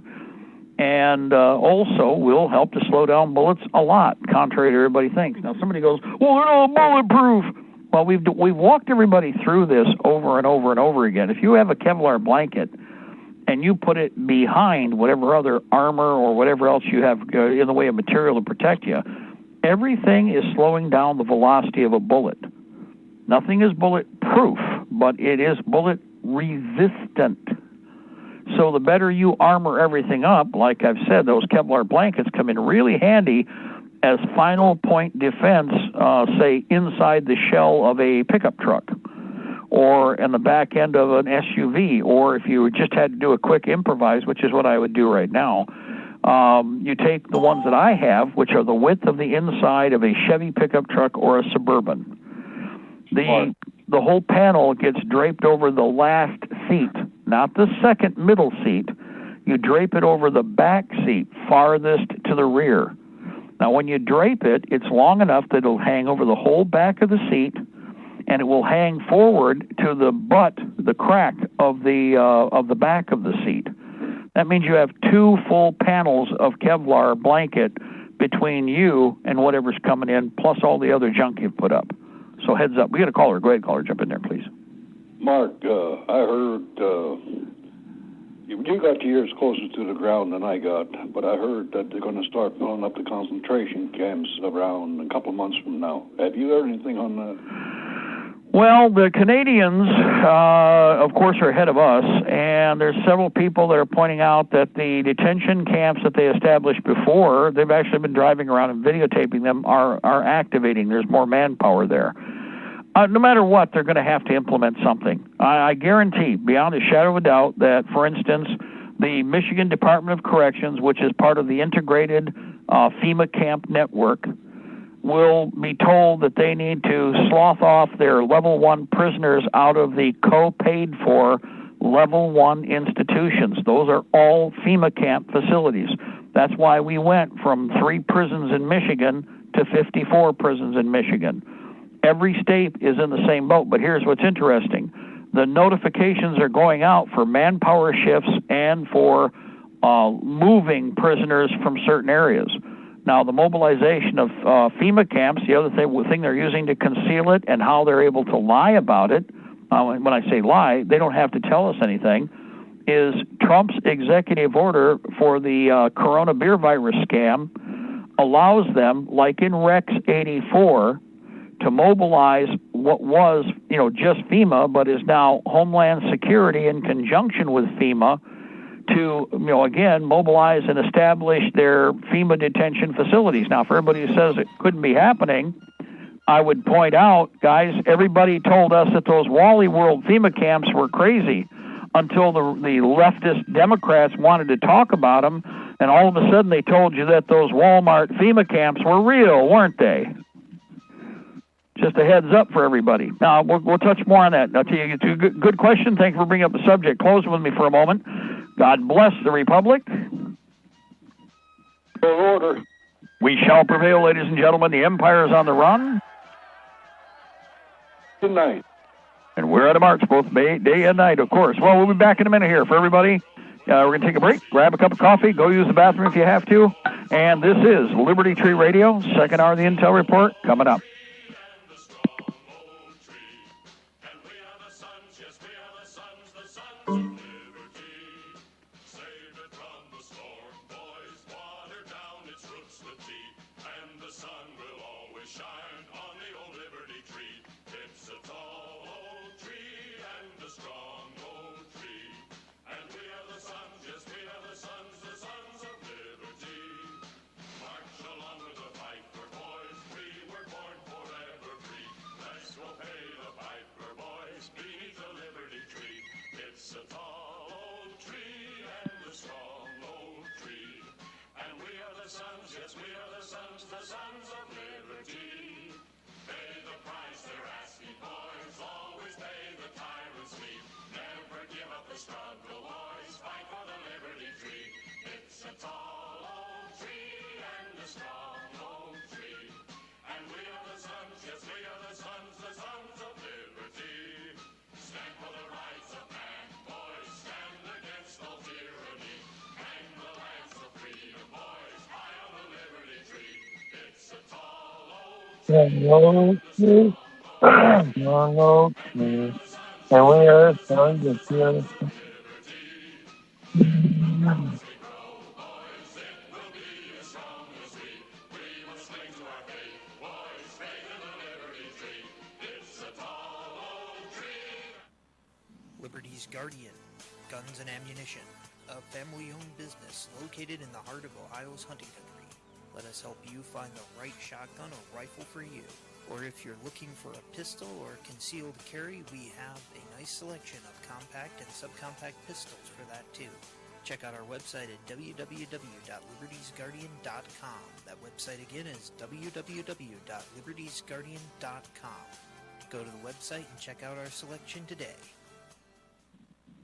Speaker 1: and also will help to slow down bullets a lot, contrary to everybody thinks. Now, somebody goes, well, they're not bulletproof. Well, we've walked everybody through this over and over and over again. If you have a Kevlar blanket and you put it behind whatever other armor or whatever else you have in the way of material to protect you, everything is slowing down the velocity of a bullet. Nothing is bulletproof, but it is bullet resistant. So the better you armor everything up, like I've said, those Kevlar blankets come in really handy as final point defense, say, inside the shell of a pickup truck, or in the back end of an SUV, or if you just had to do a quick improvise, which is what I would do right now. You take the ones that I have, which are the width of the inside of a Chevy pickup truck or a Suburban. The whole panel gets draped over the last seat. not the second middle seat. You drape it over the back seat, farthest to the rear. Now, when you drape it, it's long enough that it'll hang over the whole back of the seat, and it will hang forward to the butt, the crack of the back of the seat. That means you have 2 full panels of Kevlar blanket between you and whatever's coming in, plus all the other junk you've put up. So heads up. We got a caller. Go ahead, caller. Jump in there, please.
Speaker 3: Mark, I heard you got your ears closer to the ground than I got, but I heard that they're going to start filling up the concentration camps around a couple of months from now. Have you heard anything on that?
Speaker 1: Well, the Canadians, of course, are ahead of us, and there's several people that are pointing out that the detention camps that they established before, they've actually been driving around and videotaping them, are activating. There's more manpower there. No matter what, they're going to have to implement something. I guarantee, beyond a shadow of a doubt, that, for instance, the Michigan Department of Corrections, which is part of the integrated FEMA camp network, will be told that they need to slough off their level 1 prisoners out of the co-paid for level 1 institutions. Those are all FEMA camp facilities. That's why we went from 3 prisons in Michigan to 54 prisons in Michigan. Every state is in the same boat, but here's what's interesting. The notifications are going out for manpower shifts and for moving prisoners from certain areas. Now, the mobilization of FEMA camps, the other thing they're using to conceal it and how they're able to lie about it, when I say lie, they don't have to tell us anything, is Trump's executive order for the corona beer virus scam allows them, like in Rex 84, to mobilize what was, just FEMA, but is now Homeland Security in conjunction with FEMA to, again, mobilize and establish their FEMA detention facilities. Now, for everybody who says it couldn't be happening, I would point out, guys, everybody told us that those Wally World FEMA camps were crazy until the leftist Democrats wanted to talk about them, and all of a sudden they told you that those Walmart FEMA camps were real, weren't they? Just a heads up for everybody. Now, we'll touch more on that. I'll tell you, it's a good question. Thanks for bringing up the subject. Close with me for a moment. God bless the Republic.
Speaker 3: Order.
Speaker 1: We shall prevail, ladies and gentlemen. The empire is on the run.
Speaker 3: Good night.
Speaker 1: And we're out of march, both day and night, of course. Well, we'll be back in a minute here for everybody. We're going to take a break, grab a cup of coffee, go use the bathroom if you have to. And this is Liberty Tree Radio, second hour of the Intel Report, coming up.
Speaker 4: Long tree, long old tree, and we are sons of fearless.
Speaker 5: Liberty's Guardian, Guns and Ammunition, a family-owned business located in the heart of Ohio's hunting country. Let us help you find the right shotgun or rifle for you. Or if you're looking for a pistol or concealed carry, we have a nice selection of compact and subcompact pistols for that too. Check out our website at www.libertiesguardian.com. That website again is www.libertiesguardian.com. Go to the website and check out our selection today.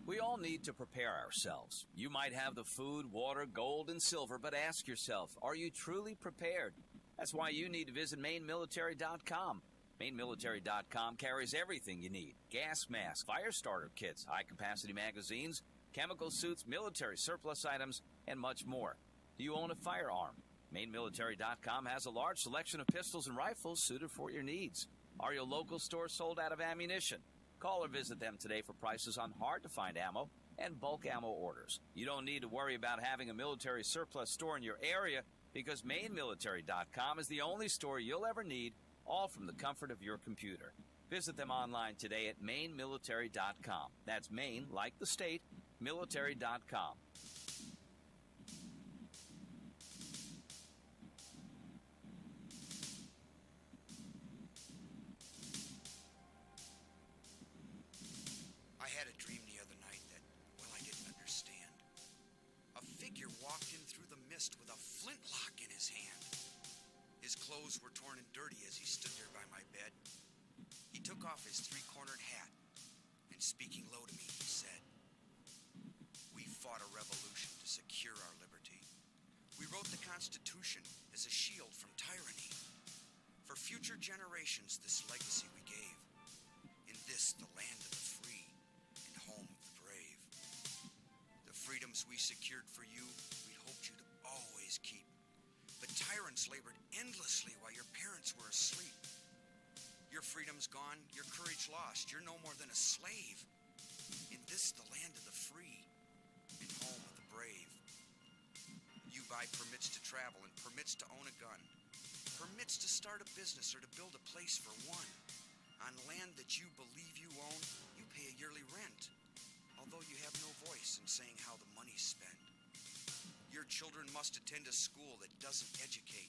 Speaker 6: We all need to prepare ourselves. You might have the food, water, gold, and silver, but ask yourself, are you truly prepared? That's why you need to visit MaineMilitary.com. MaineMilitary.com carries everything you need. Gas masks, fire starter kits, high-capacity magazines, chemical suits, military surplus items, and much more. Do you own a firearm? MaineMilitary.com has a large selection of pistols and rifles suited for your needs. Are your local stores sold out of ammunition? Call or visit them today for prices on hard-to-find ammo and bulk ammo orders. You don't need to worry about having a military surplus store in your area because MaineMilitary.com is the only store you'll ever need, all from the comfort of your computer. Visit them online today at MaineMilitary.com. That's Maine, like the state, military.com.
Speaker 7: I had a dream the other night that, well, I didn't understand. A figure walked in through the mist with a flintlock in his hand. His clothes were torn and dirty as he stood there by my bed. He took off his three-cornered hat, and speaking low to me, he said, "We fought a revolution to secure our liberty. We wrote the Constitution as a shield from tyranny. For future generations, this legacy we gave. In this, the land of the free and home of the brave. The freedoms we secured for you, we hoped you to always keep. But tyrants labored endlessly while your parents were asleep. Your freedom's gone, your courage lost. You're no more than a slave. In this, the land of the free and home of the brave. You buy permits to travel and permits to own a gun. Permits to start a business or to build a place for one. On land that you believe you own, you pay a yearly rent, although you have no voice in saying how the money's spent. Your children must attend a school that doesn't educate,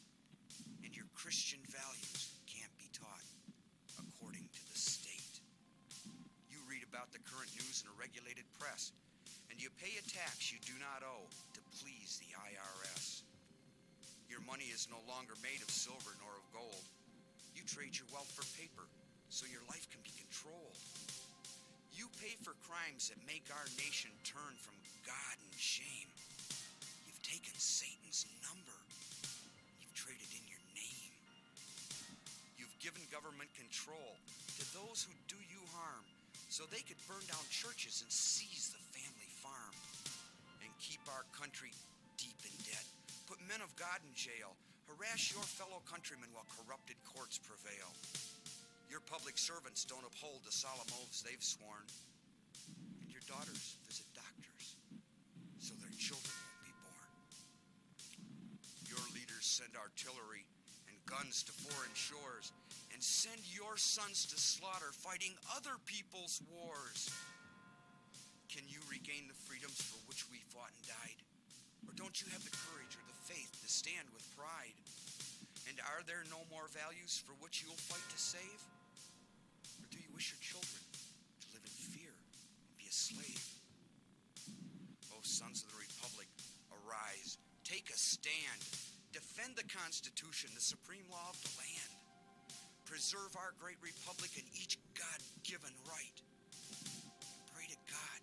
Speaker 7: and your Christian values can't be taught according to the state. You read about the current news in a regulated press, and you pay a tax you do not owe to please the IRS. Your money is no longer made of silver nor of gold. You trade your wealth for paper so your life can be controlled. You pay for crimes that make our nation turn from God and shame. You've taken Satan's number. You've traded in your name. You've given government control to those who do you harm so they could burn down churches and seize the family farm and keep our country deep in debt. Put men of God in jail. Harass your fellow countrymen while corrupted courts prevail. Your public servants don't uphold the solemn oaths they've sworn. And your daughters visit doctors so their children won't be born. Your leaders send artillery and guns to foreign shores and send your sons to slaughter fighting other people's wars. Can you regain the freedoms for which we fought and died? Or don't you have the courage or the faith to stand with pride? And are there no more values for which you'll fight to save? Or do you wish your children to live in fear and be a slave? O sons of the Republic, arise, take a stand, defend the Constitution, the supreme law of the land. Preserve our great republic and each God-given right. And pray to God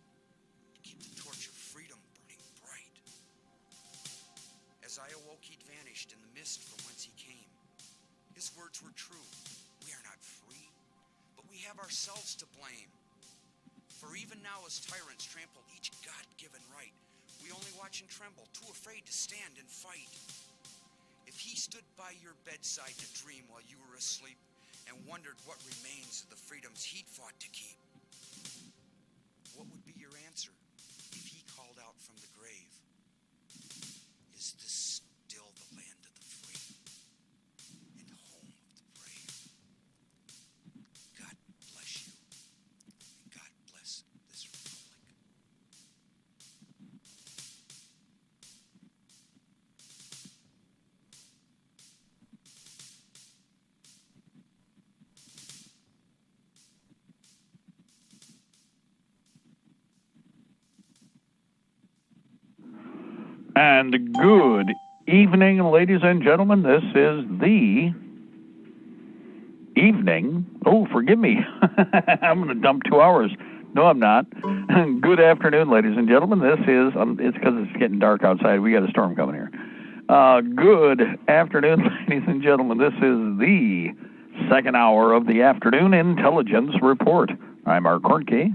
Speaker 7: to keep the torch of freedom burning bright. As I awoke, he'd vanished in the mist from whence he came. His words were true. We are not free, but we have ourselves to blame. For even now, as tyrants trample each God-given right, we only watch and tremble, too afraid to stand and fight. If he stood by your bedside to dream while you were asleep and wondered what remains of the freedoms he'd fought to keep, what would be your answer if he called out from the grave? Is this still the land of the free and home of the brave? God bless you, and God bless this republic.
Speaker 1: And good evening, ladies and gentlemen. This is the evening. Oh, forgive me. I'm going to dump 2 hours. No, I'm not. Good afternoon, ladies and gentlemen. This is, it's because it's getting dark outside. We got a storm coming here. Good afternoon, ladies and gentlemen. This is the second hour of the Afternoon Intelligence Report. I'm Mark Kornke.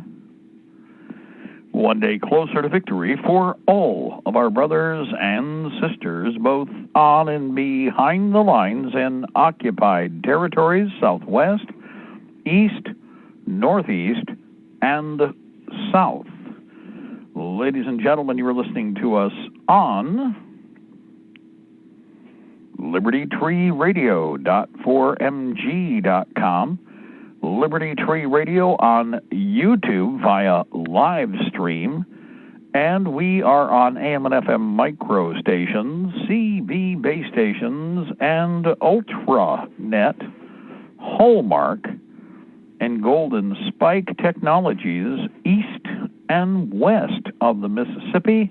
Speaker 1: One day closer to victory for all of our brothers and sisters, both on and behind the lines in occupied territories, southwest, east, northeast, and south. Ladies and gentlemen, you are listening to us on Libertytreeradio.4mg.com, Liberty Tree Radio on YouTube via live stream, and we are on AM and FM micro stations, CB base stations, and Ultranet, Hallmark, and Golden Spike Technologies east and west of the Mississippi,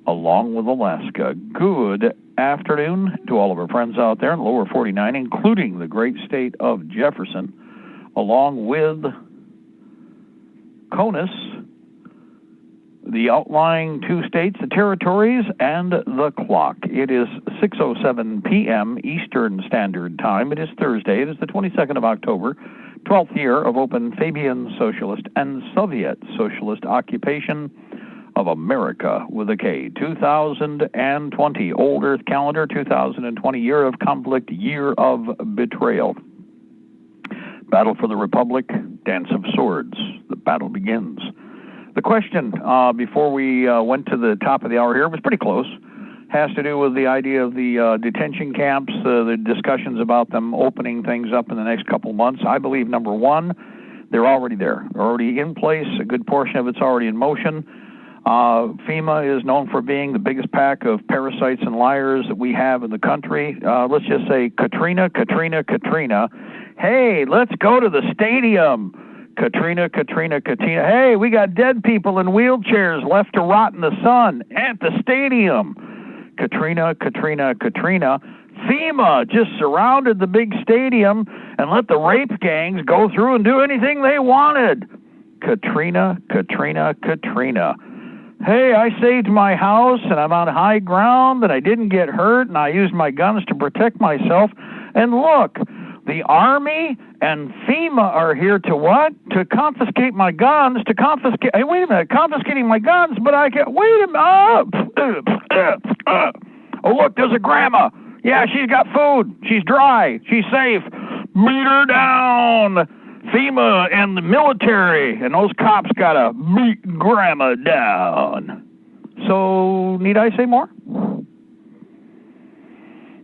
Speaker 1: along with Alaska. Good afternoon to all of our friends out there in the lower 49, including the great state of Jefferson, along with CONUS, the outlying two states, the territories, and the clock. It is 6:07 p.m. Eastern Standard Time. It is Thursday. It is the 22nd of October, 12th year of open Fabian Socialist and Soviet Socialist occupation of America with a K. 2020, Old Earth calendar, 2020, year of conflict, year of betrayal. Battle for the Republic, Dance of Swords. The battle begins. The question before we went to the top of the hour here was pretty close. Has to do with the idea of the detention camps, the discussions about them opening things up in the next couple months. I believe, number one, they're already there. They're already in place. A good portion of it's already in motion. FEMA is known for being the biggest pack of parasites and liars that we have in the country. Let's just say Katrina. Hey, let's go to the stadium. Katrina. Hey, we got dead people in wheelchairs left to rot in the sun at the stadium. Katrina. FEMA just surrounded the big stadium and let the rape gangs go through and do anything they wanted. Katrina. Hey, I saved my house and I'm on high ground and I didn't get hurt and I used my guns to protect myself. And look, the Army and FEMA are here to what? To confiscate my guns, hey, wait a minute, confiscating my guns, but I can't, wait a minute, oh, look, there's a grandma. Yeah, she's got food. She's dry. She's safe. Beat her down. FEMA and the military and those cops gotta beat grandma down. So, need I say more?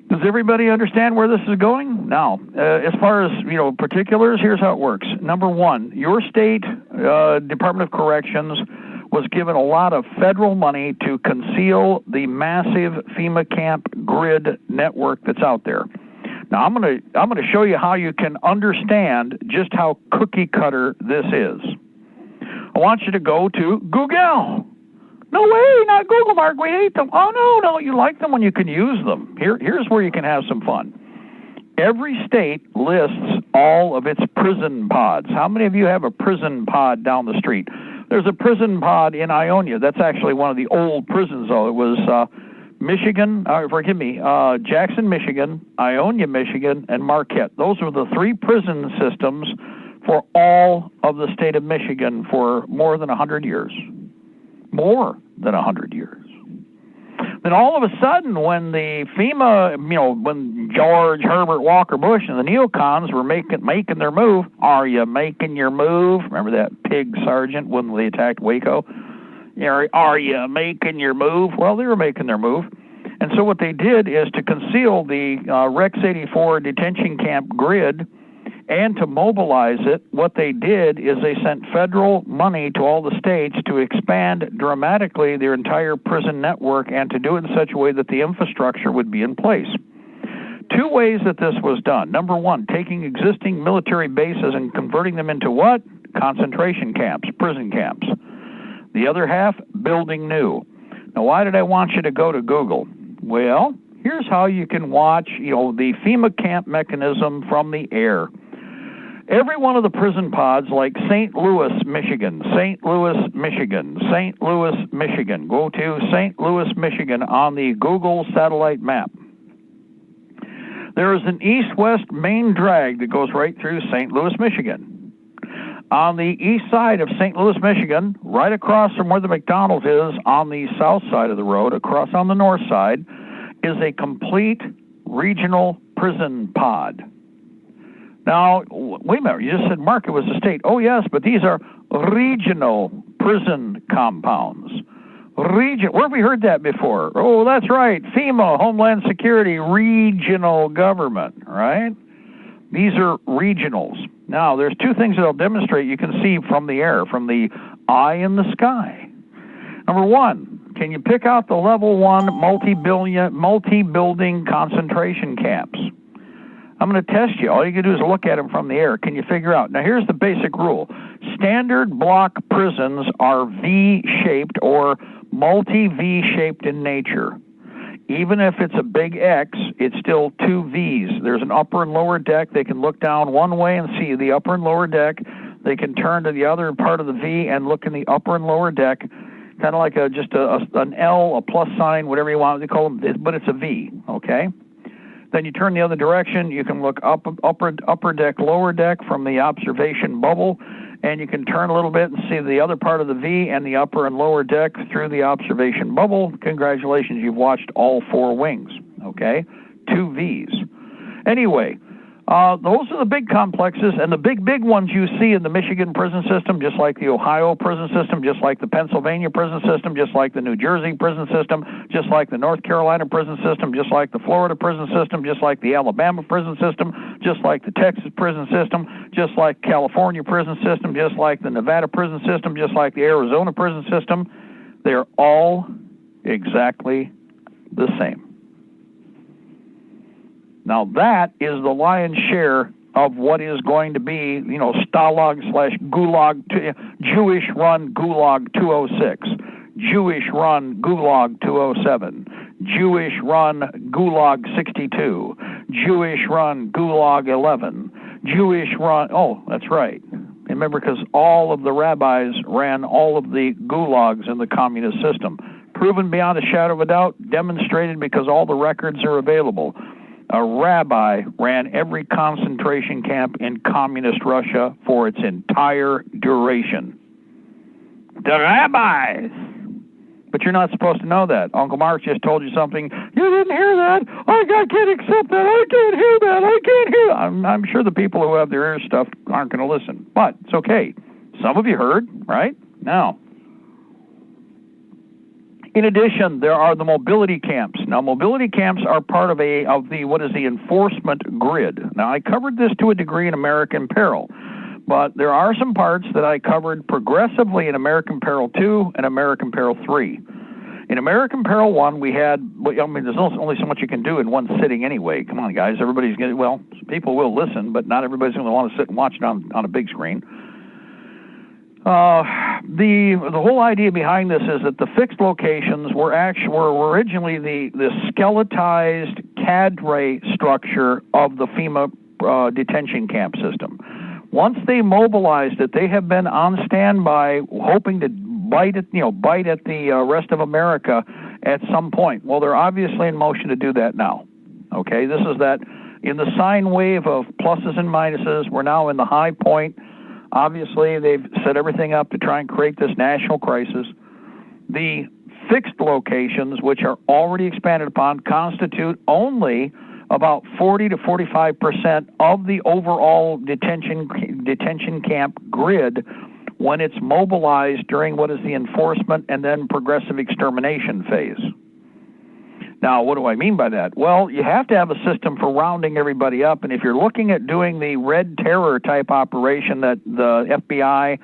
Speaker 1: Does everybody understand where this is going? Now, as far as, particulars, here's how it works. Number one, your state Department of Corrections was given a lot of federal money to conceal the massive FEMA camp grid network that's out there. Now, I'm going to show you how you can understand just how cookie cutter this is. I want you to go to Google. No way, not Google, Mark. We hate them. Oh, no, you like them when you can use them. Here's where you can have some fun. Every state lists all of its prison pods. How many of you have a prison pod down the street? There's a prison pod in Ionia. That's actually one of the old prisons, though. It was Jackson, Michigan, Ionia, Michigan, and Marquette. Those were the three prison systems for all of the state of Michigan for more than 100 years. More than 100 years. Then all of a sudden, when the FEMA, when George Herbert Walker Bush and the neocons were making their move, are you making your move? Remember that pig sergeant when they attacked Waco? Are you making your move? Well, they were making their move. And so what they did is to conceal the Rex 84 detention camp grid and to mobilize it, what they did is they sent federal money to all the states to expand dramatically their entire prison network and to do it in such a way that the infrastructure would be in place. Two ways that this was done. Number one, taking existing military bases and converting them into what? Concentration camps, prison camps. The other half, building new. Now, why did I want you to go to Google? Well, here's how you can watch, the FEMA camp mechanism from the air. Every one of the prison pods, like St. Louis, Michigan, St. Louis, Michigan, St. Louis, Michigan. Go to St. Louis, Michigan on the Google satellite map. There is an east-west main drag that goes right through St. Louis, Michigan. On the east side of St. Louis, Michigan, right across from where the McDonald's is on the south side of the road, across on the north side, is a complete regional prison pod. Now, wait a minute, you just said, Mark, it was a state. Oh, yes, but these are regional prison compounds. Where have we heard that before? Oh, that's right, FEMA, Homeland Security, regional government, right? These are regionals. Now, there's two things that I'll demonstrate you can see from the air, from the eye in the sky. Number one, can you pick out the level 1 multi-building concentration camps? I'm going to test you. All you can do is look at them from the air. Can you figure out? Now, here's the basic rule. Standard block prisons are V-shaped or multi-V-shaped in nature. Even if it's a big X, it's still two V's. There's an upper and lower deck. They can look down one way and see the upper and lower deck. They can turn to the other part of the V and look in the upper and lower deck, kind of like an L, a plus sign, whatever you want to call them, but it's a V, okay? Then you turn the other direction. You can look upper deck, lower deck from the observation bubble, and you can turn a little bit and see the other part of the V and the upper and lower deck through the observation bubble. Congratulations, you've watched all four wings, okay? Two Vs. Anyway, those are the big complexes, and the big ones you see in the Michigan prison system, just like the Ohio prison system, just like the Pennsylvania prison system, just like the New Jersey prison system, just like the North Carolina prison system, just like the Florida prison system, just like the Alabama prison system, just like the Texas prison system, just like California prison system, just like the Nevada prison system, just like the Arizona prison system. They're all exactly the same. Now that is the lion's share of what is going to be, Stalag/Gulag, Jewish-run Gulag 206, Jewish-run Gulag 207, Jewish-run Gulag 62, Jewish-run Gulag 11, Jewish-run, oh, that's right. Remember, because all of the rabbis ran all of the gulags in the communist system. Proven beyond a shadow of a doubt, demonstrated because all the records are available. A rabbi ran every concentration camp in communist Russia for its entire duration. The rabbis! But you're not supposed to know that. Uncle Mark just told you something. You didn't hear that. I can't accept that. I can't hear that. I can't hear that. I'm sure the people who have their ears stuffed aren't going to listen. But it's okay. Some of you heard, right? Now, in addition, there are the mobility camps. Now, mobility camps are part of the enforcement grid. Now, I covered this to a degree in American Peril, but there are some parts that I covered progressively in American Peril 2 and American Peril 3. In American Peril 1, we had, there's only so much you can do in one sitting anyway. Come on, guys. People will listen, but not everybody's going to want to sit and watch it on a big screen. The whole idea behind this is that the fixed locations were originally the skeletized cadre structure of the FEMA detention camp system. Once they mobilized it, they have been on standby, hoping to bite at the rest of America at some point. Well, they're obviously in motion to do that now. Okay, this is that in the sine wave of pluses and minuses. We're now in the high point. Obviously, they've set everything up to try and create this national crisis. The fixed locations, which are already expanded upon, constitute only about 40 to 45% of the overall detention camp grid when it's mobilized during what is the enforcement and then progressive extermination phase. Now, what do I mean by that? Well, you have to have a system for rounding everybody up, and if you're looking at doing the Red Terror type operation that the FBI,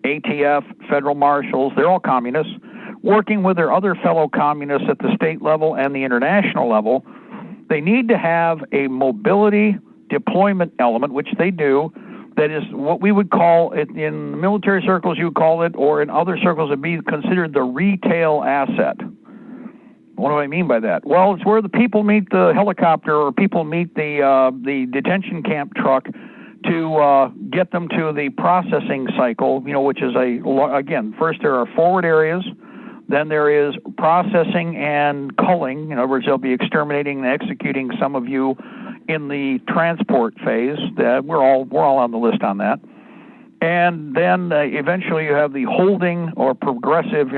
Speaker 1: ATF, federal marshals, they're all communists, working with their other fellow communists at the state level and the international level, they need to have a mobility deployment element, which they do, that is what we would call it in military circles, you would call it, or in other circles, it would be considered the retail asset. What do I mean by that? Well, it's where the people meet the helicopter or people meet the detention camp truck to get them to the processing cycle, which is again, first there are forward areas, then there is processing and culling. In other words, they'll be exterminating and executing some of you in the transport phase. We're all on the list on that. And then eventually you have the holding or progressive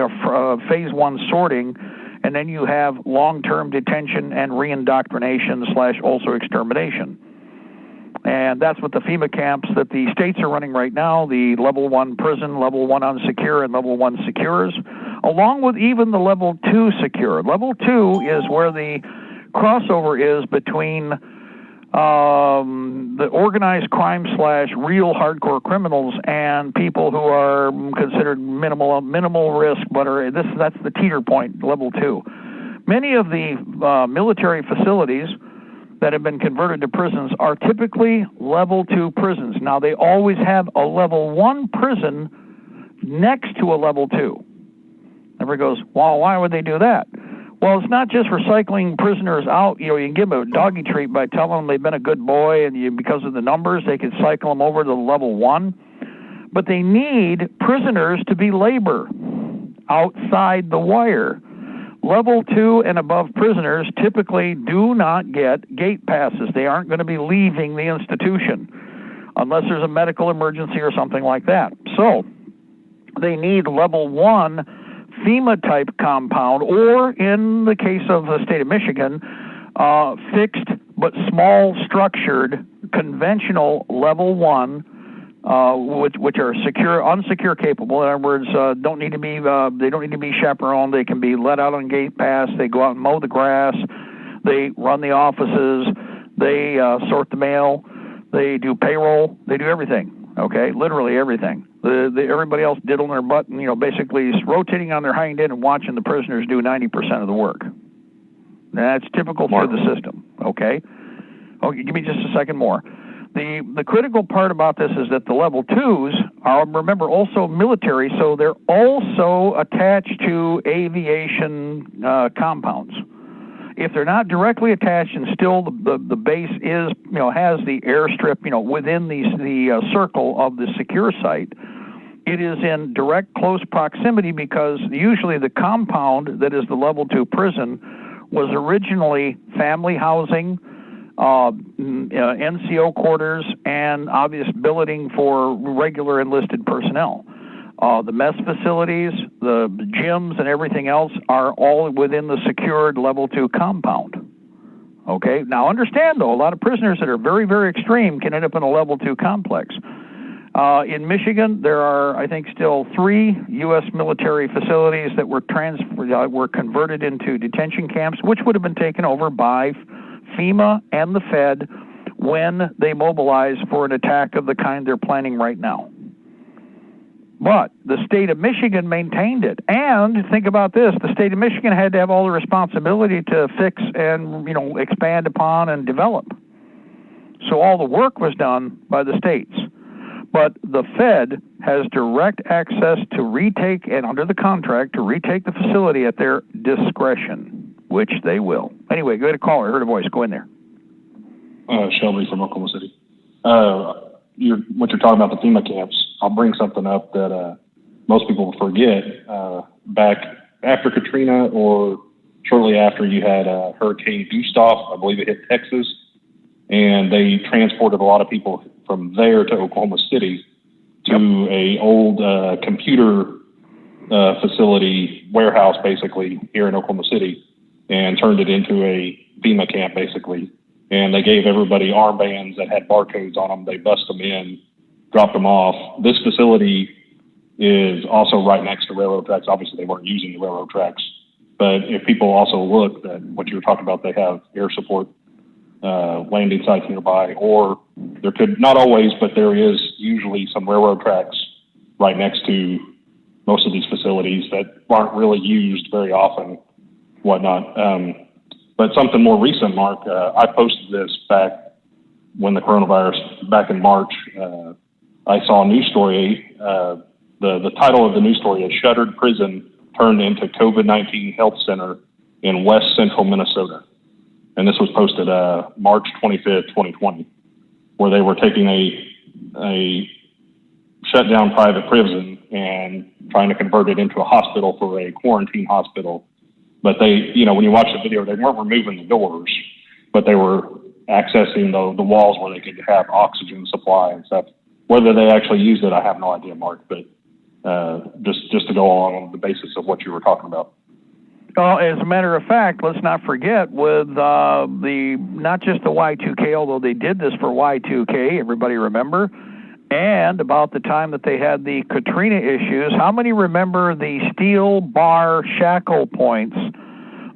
Speaker 1: phase 1 sorting, and then you have long-term detention and reindoctrination / also extermination. And that's what the FEMA camps that the states are running right now, the level 1 prison, level 1 unsecure, and level 1 secures, along with even the level 2 secure. Level 2 is where the crossover is between the organized crime / real hardcore criminals and people who are considered minimal risk, but that's the teeter point, level 2. Many of the military facilities that have been converted to prisons are typically level 2 prisons. Now, they always have a level 1 prison next to a level 2. Everybody goes, well, why would they do that? Well, it's not just for cycling prisoners out. You can give them a doggy treat by telling them they've been a good boy, and because of the numbers, they can cycle them over to level 1. But they need prisoners to be labor outside the wire. Level 2 and above prisoners typically do not get gate passes. They aren't going to be leaving the institution unless there's a medical emergency or something like that. So they need level 1 FEMA-type compound, or in the case of the state of Michigan, fixed but small structured conventional level 1, which are secure, unsecure capable. In other words, they don't need to be chaperoned. They can be let out on gate pass. They go out and mow the grass. They run the offices. They sort the mail. They do payroll. They do everything. Okay, literally everything. Everybody else diddling their butt and basically rotating on their hind end and watching the prisoners do 90% of the work. That's typical for the system. Okay, give me just a second more. The critical part about this is that the level 2s are, remember, also military, so they're also attached to aviation compounds. If they're not directly attached and still the base is, has the airstrip, within the circle of the secure site, it is in direct close proximity, because usually the compound that is the level 2 prison was originally family housing, NCO quarters, and obvious billeting for regular enlisted personnel. The mess facilities, the gyms, and everything else are all within the secured level 2 compound. Okay, now understand though, a lot of prisoners that are very, very extreme can end up in a level 2 complex. In Michigan, there are, I think, still 3 U.S. military facilities that were converted into detention camps, which would have been taken over by FEMA and the Fed when they mobilize for an attack of the kind they're planning right now. But the state of Michigan maintained it. And think about this, the state of Michigan had to have all the responsibility to fix and, expand upon and develop. So all the work was done by the states. But the Fed has direct access to retake, and under the contract, to retake the facility at their discretion, which they will. Anyway, go ahead and call her. I heard a voice. Go in there.
Speaker 8: Shelby from Oklahoma City. What you're talking about, the FEMA camps, I'll bring something up that most people forget. Back after Katrina, or shortly after, you had Hurricane Gustav, I believe it hit Texas, and they transported a lot of people from there to Oklahoma City to a old computer facility, warehouse, basically, here in Oklahoma City, and turned it into a FEMA camp, basically. And they gave everybody armbands that had barcodes on them. They bust them in, dropped them off. This facility is also right next to railroad tracks. Obviously, they weren't using the railroad tracks. But if people also look at what you were talking about, they have air support landing sites nearby, or there could, not always, but there is usually some railroad tracks right next to most of these facilities that aren't really used very often, whatnot. But something more recent, Mark, I posted this back when the coronavirus, back in March. I saw a news story. The title of the news story is "Shuttered Prison Turned into COVID-19 Health Center in West Central Minnesota." And this was posted March 25th, 2020, where they were taking a a shut down private prison and trying to convert it into a hospital for a quarantine hospital. But they, when you watch the video, they weren't removing the doors, but they were accessing the walls where they could have oxygen supply and stuff. Whether they actually used it, I have no idea, Mark, but just to go on the basis of what you were talking about.
Speaker 1: Well, as a matter of fact, let's not forget with not just the Y2K, although they did this for Y2K, everybody remember, and about the time that they had the Katrina issues, how many remember the steel bar shackle points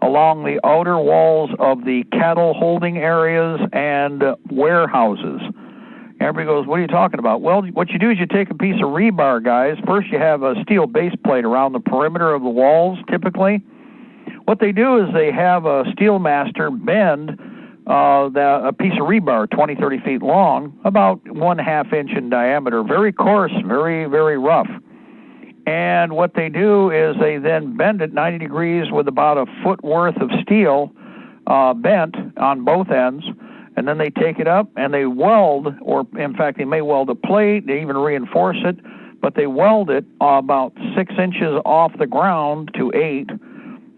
Speaker 1: along the outer walls of the cattle holding areas and warehouses? Everybody goes, what are you talking about? Well, what you do is you take a piece of rebar, guys. First, you have a steel base plate around the perimeter of the walls, typically. What they do is they have a steel master bend a piece of rebar 20, 30 feet long, about 1/2 inch in diameter, very coarse, very, very rough. And what they do is they then bend it 90 degrees with about a foot worth of steel bent on both ends. And then they take it up and they weld, or in fact, they may weld a plate, they even reinforce it, but they weld it about 6 inches off the ground to 8.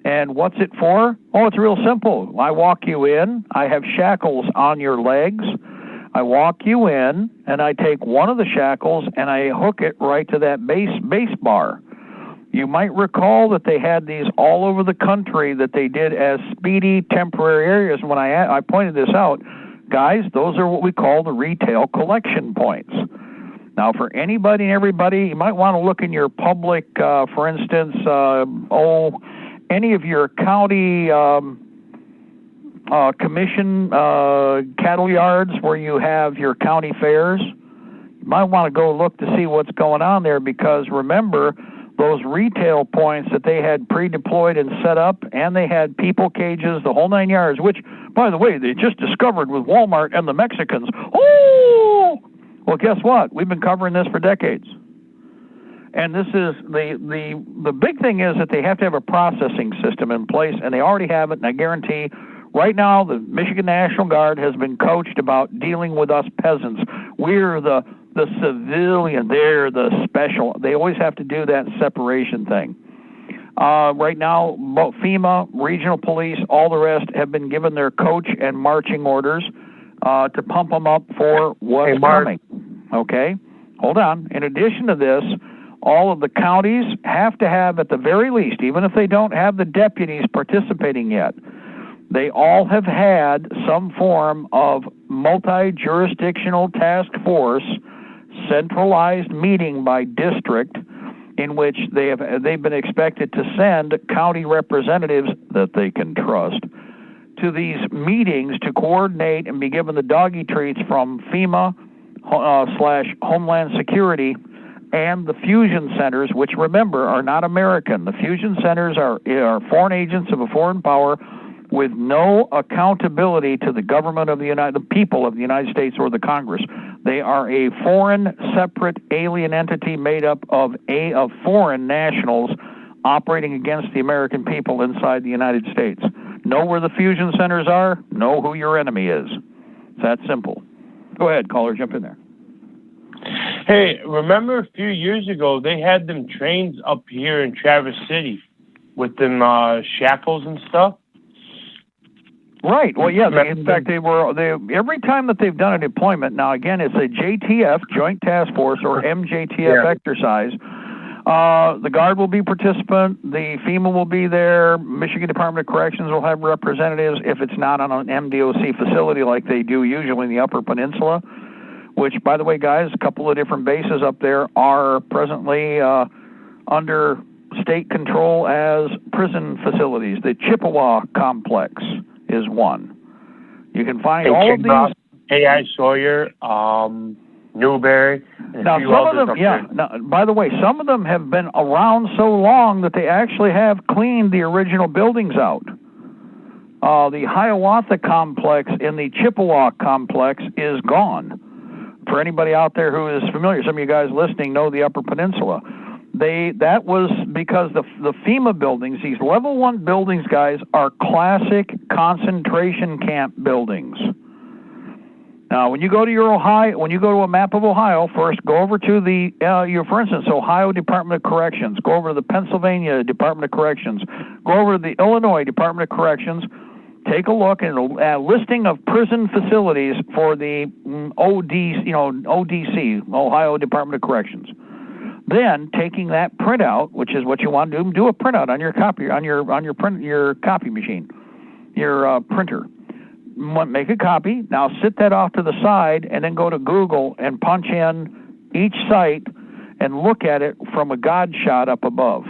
Speaker 1: And what's it for? Oh, it's real simple. I walk you in, I have shackles on your legs, I walk you in, and I take one of the shackles and I hook it right to that base bar. You might recall that they had these all over the country that they did as speedy temporary areas. When I pointed this out, guys, those are what we call the retail collection points. Now, for anybody and everybody, you might want to look in your public, for instance, any of your county commission cattle yards where you have your county fairs. You might want to go look to see what's going on there, because remember, those retail points that they had pre-deployed and set up, and they had people cages, the whole 9 yards, which, by the way, they just discovered with Walmart and the Mexicans. Oh! Well, guess what? We've been covering this for decades. And this is the big thing is that they have to have a processing system in place, and they already have it, and I guarantee right now the Michigan National Guard has been coached about dealing with us peasants. We're the civilian, they're the special. They always have to do that separation thing. Right now, both FEMA, regional police, all the rest have been given their coach and marching orders to pump them up for what's coming. Okay? Hold on. In addition to this, all of the counties have to have, at the very least, even if they don't have the deputies participating yet, they all have had some form of multi-jurisdictional task force, centralized meeting by district, in which they've been expected to send county representatives that they can trust to these meetings to coordinate and be given the doggy treats from FEMA / Homeland Security and the fusion centers, which, remember, are not American. The fusion centers are foreign agents of a foreign power with no accountability to the government of the people of the United States or the Congress. They are a foreign, separate, alien entity made up of foreign nationals operating against the American people inside the United States. Know where the fusion centers are, know who your enemy is. It's that simple. Go ahead, caller, jump in there.
Speaker 4: Hey, remember a few years ago, they had them trains up here in Traverse City with them shackles and stuff?
Speaker 1: Right. Well, yeah. In fact, they every time that they've done a deployment. Now, again, it's a JTF, Joint Task Force, or MJTF exercise. The Guard will be participant. The FEMA will be there. Michigan Department of Corrections will have representatives if it's not on an MDOC facility like they do usually in the Upper Peninsula. Which, by the way, guys, a couple of different bases up there are presently under state control as prison facilities. The Chippewa Complex is one. You can find all of these.
Speaker 4: A.I. Sawyer, Newberry.
Speaker 1: Now, some of them, Now, by the way, some of them have been around so long that they actually have cleaned the original buildings out. The Hiawatha Complex in the Chippewa Complex is gone. For anybody out there who is familiar, some of you guys listening know the Upper Peninsula. That was because the FEMA buildings, these level 1 buildings, guys, are classic concentration camp buildings. Now, when you go to a map of Ohio, first go over to for instance, Ohio Department of Corrections. Go over to the Pennsylvania Department of Corrections. Go over to the Illinois Department of Corrections. Take a look at a listing of prison facilities for the ODC, Ohio Department of Corrections. Then, taking that printout, which is what you want to do a printout on your copy your copy machine, your printer. Make a copy. Now sit that off to the side, and then go to Google and punch in each site and look at it from a God shot up above.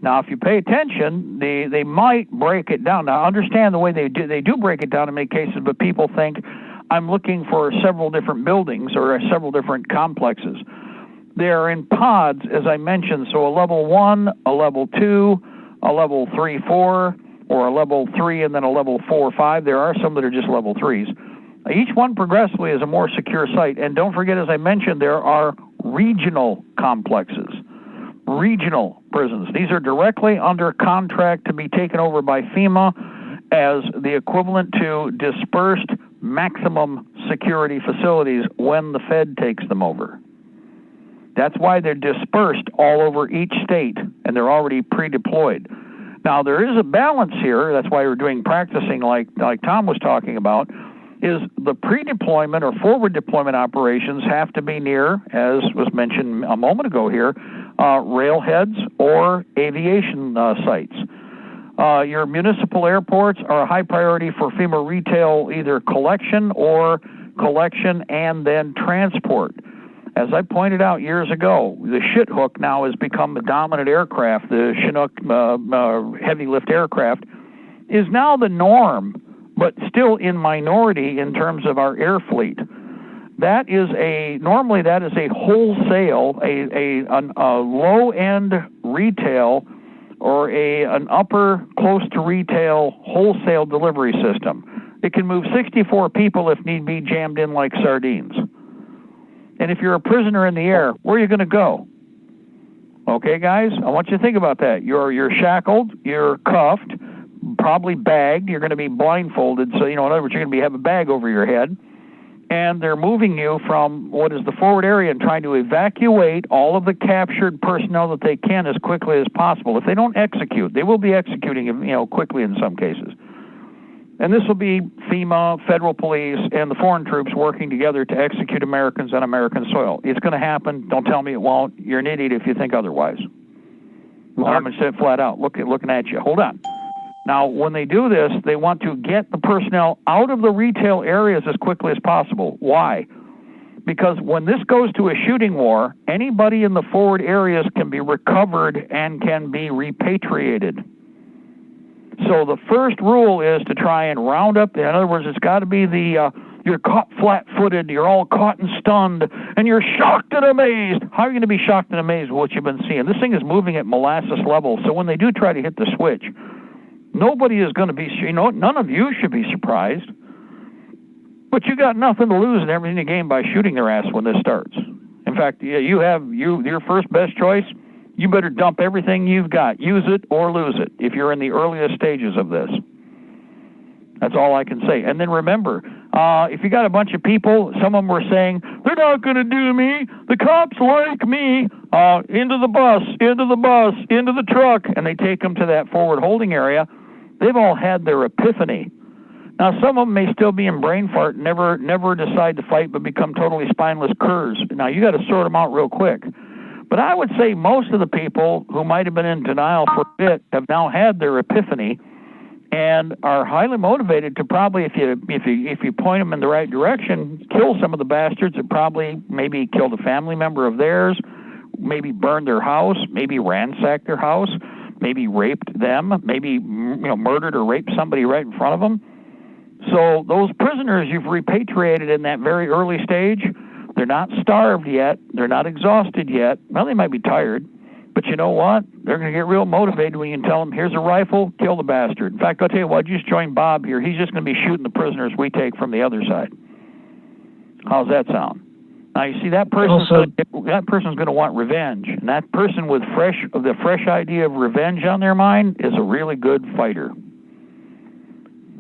Speaker 1: Now, if you pay attention, they might break it down. Now, understand the way they do break it down in many cases, but people think I'm looking for several different buildings or several different complexes. They're in pods, as I mentioned, so a level 1, a level 2, a level 3, 4, or a level 3 and then a level 4, 5. There are some that are just level 3s. Each one progressively is a more secure site. And don't forget, as I mentioned, there are regional complexes, regional prisons. These are directly under contract to be taken over by FEMA as the equivalent to dispersed maximum security facilities when the Fed takes them over. That's why they're dispersed all over each state, and they're already pre-deployed. Now, there is a balance here. That's why we're doing practicing like Tom was talking about, is the pre-deployment or forward deployment operations have to be near, as was mentioned a moment ago here, railheads or aviation sites. Your municipal airports are a high priority for FEMA retail, either collection and then transport. As I pointed out years ago, the Shithook now has become the dominant aircraft. The Chinook heavy lift aircraft is now the norm, but still in minority in terms of our air fleet. Normally that is a wholesale, a low-end retail or an upper close to retail wholesale delivery system. It can move 64 people if need be, jammed in like sardines. And if you're a prisoner in the air, where are you going to go? Okay, guys, I want you to think about that. You're shackled, you're cuffed, probably bagged. You're going to be blindfolded, so in other words, you're going to have a bag over your head, and they're moving you from what is the forward area and trying to evacuate all of the captured personnel that they can as quickly as possible. If they don't execute, they will be executing, quickly in some cases. And this will be FEMA, federal police, and the foreign troops working together to execute Americans on American soil. It's going to happen. Don't tell me it won't. You're an idiot if you think otherwise. I'm going to say it flat out, looking at you. Hold on. Now, when they do this, they want to get the personnel out of the retail areas as quickly as possible. Why? Because when this goes to a shooting war, anybody in the forward areas can be recovered and can be repatriated. So the first rule is to try and round up, in other words, it's got to be you're caught flat-footed, you're all caught and stunned, and you're shocked and amazed. How are you going to be shocked and amazed with what you've been seeing? This thing is moving at molasses level, so when they do try to hit the switch, nobody is going to be, none of you should be surprised. But you got nothing to lose and everything to gain by shooting their ass when this starts. In fact, your first best choice, you better dump everything you've got. Use it or lose it if you're in the earliest stages of this. That's all I can say. And then remember, if you got a bunch of people, some of them were saying, they're not going to do me. The cops like me. Into the bus, into the truck. And they take them to that forward holding area. They've all had their epiphany. Now, some of them may still be in brain fart and never decide to fight but become totally spineless curs. Now, you got to sort them out real quick. But I would say most of the people who might have been in denial for a bit have now had their epiphany and are highly motivated to probably, if you point them in the right direction, kill some of the bastards that probably maybe killed a family member of theirs, maybe burned their house, maybe ransacked their house, maybe raped them, maybe murdered or raped somebody right in front of them. So those prisoners you've repatriated in that very early stage, they're not starved yet. They're not exhausted yet. Well, they might be tired, but you know what? They're going to get real motivated when you can tell them, here's a rifle, kill the bastard. In fact, I'll tell you what, just join Bob here. He's just going to be shooting the prisoners we take from the other side. How's that sound? Now, you see, that person's going to want revenge, and that person with the fresh idea of revenge on their mind is a really good fighter.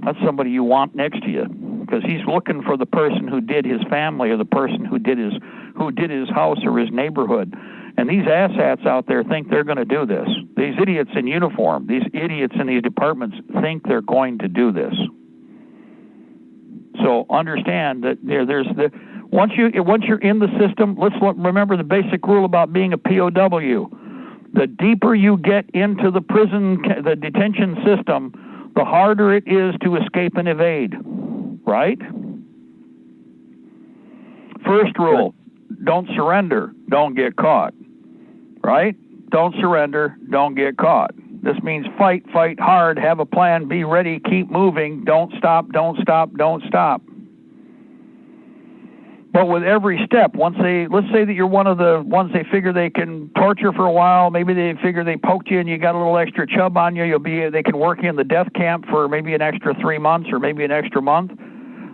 Speaker 1: That's somebody you want next to you. because he's looking for the person who did his family or the person who did his house or his neighborhood. And these asshats out there think they're going to do this. These idiots in uniform, these idiots in these departments think they're going to do this. So understand that once you're in the system, remember the basic rule about being a POW. The deeper you get into the the detention system, the harder it is to escape and evade. Right? First rule, don't surrender, don't get caught. Right? Don't surrender, don't get caught. This means fight hard, have a plan, be ready, keep moving, don't stop. But with every step, let's say that you're one of the ones they figure they can torture for a while, maybe they figure they poked you and you got a little extra chub on you, they can work you in the death camp for maybe an extra 3 months or maybe an extra month.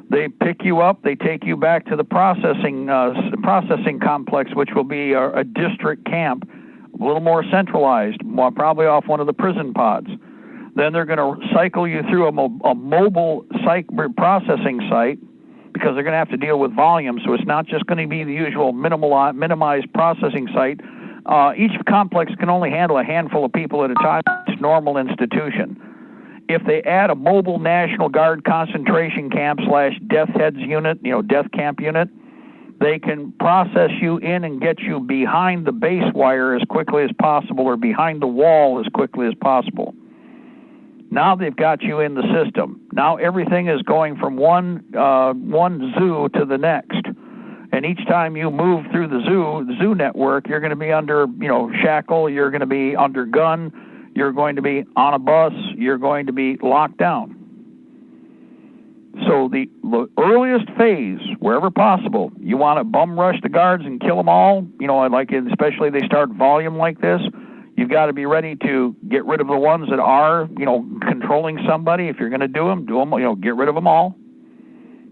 Speaker 1: They pick you up, they take you back to the processing complex, which will be a district camp, a little more centralized, probably off one of the prison pods. Then they're going to cycle you through a mobile processing site, because they're going to have to deal with volume, so it's not just going to be the usual minimized processing site. Each complex can only handle a handful of people at a time. It's a normal institution. If they add a mobile National Guard concentration camp / death heads unit, death camp unit, they can process you in and get you behind the base wire as quickly as possible or behind the wall as quickly as possible. Now they've got you in the system. Now everything is going from one zoo to the next. And each time you move through the zoo network, you're going to be under, shackle, you're going to be under gun, you're going to be on a bus, you're going to be locked down. So the earliest phase, wherever possible, you want to bum rush the guards and kill them all, especially they start volume like this. You've got to be ready to get rid of the ones that are, controlling somebody. If you're going to do them, get rid of them all.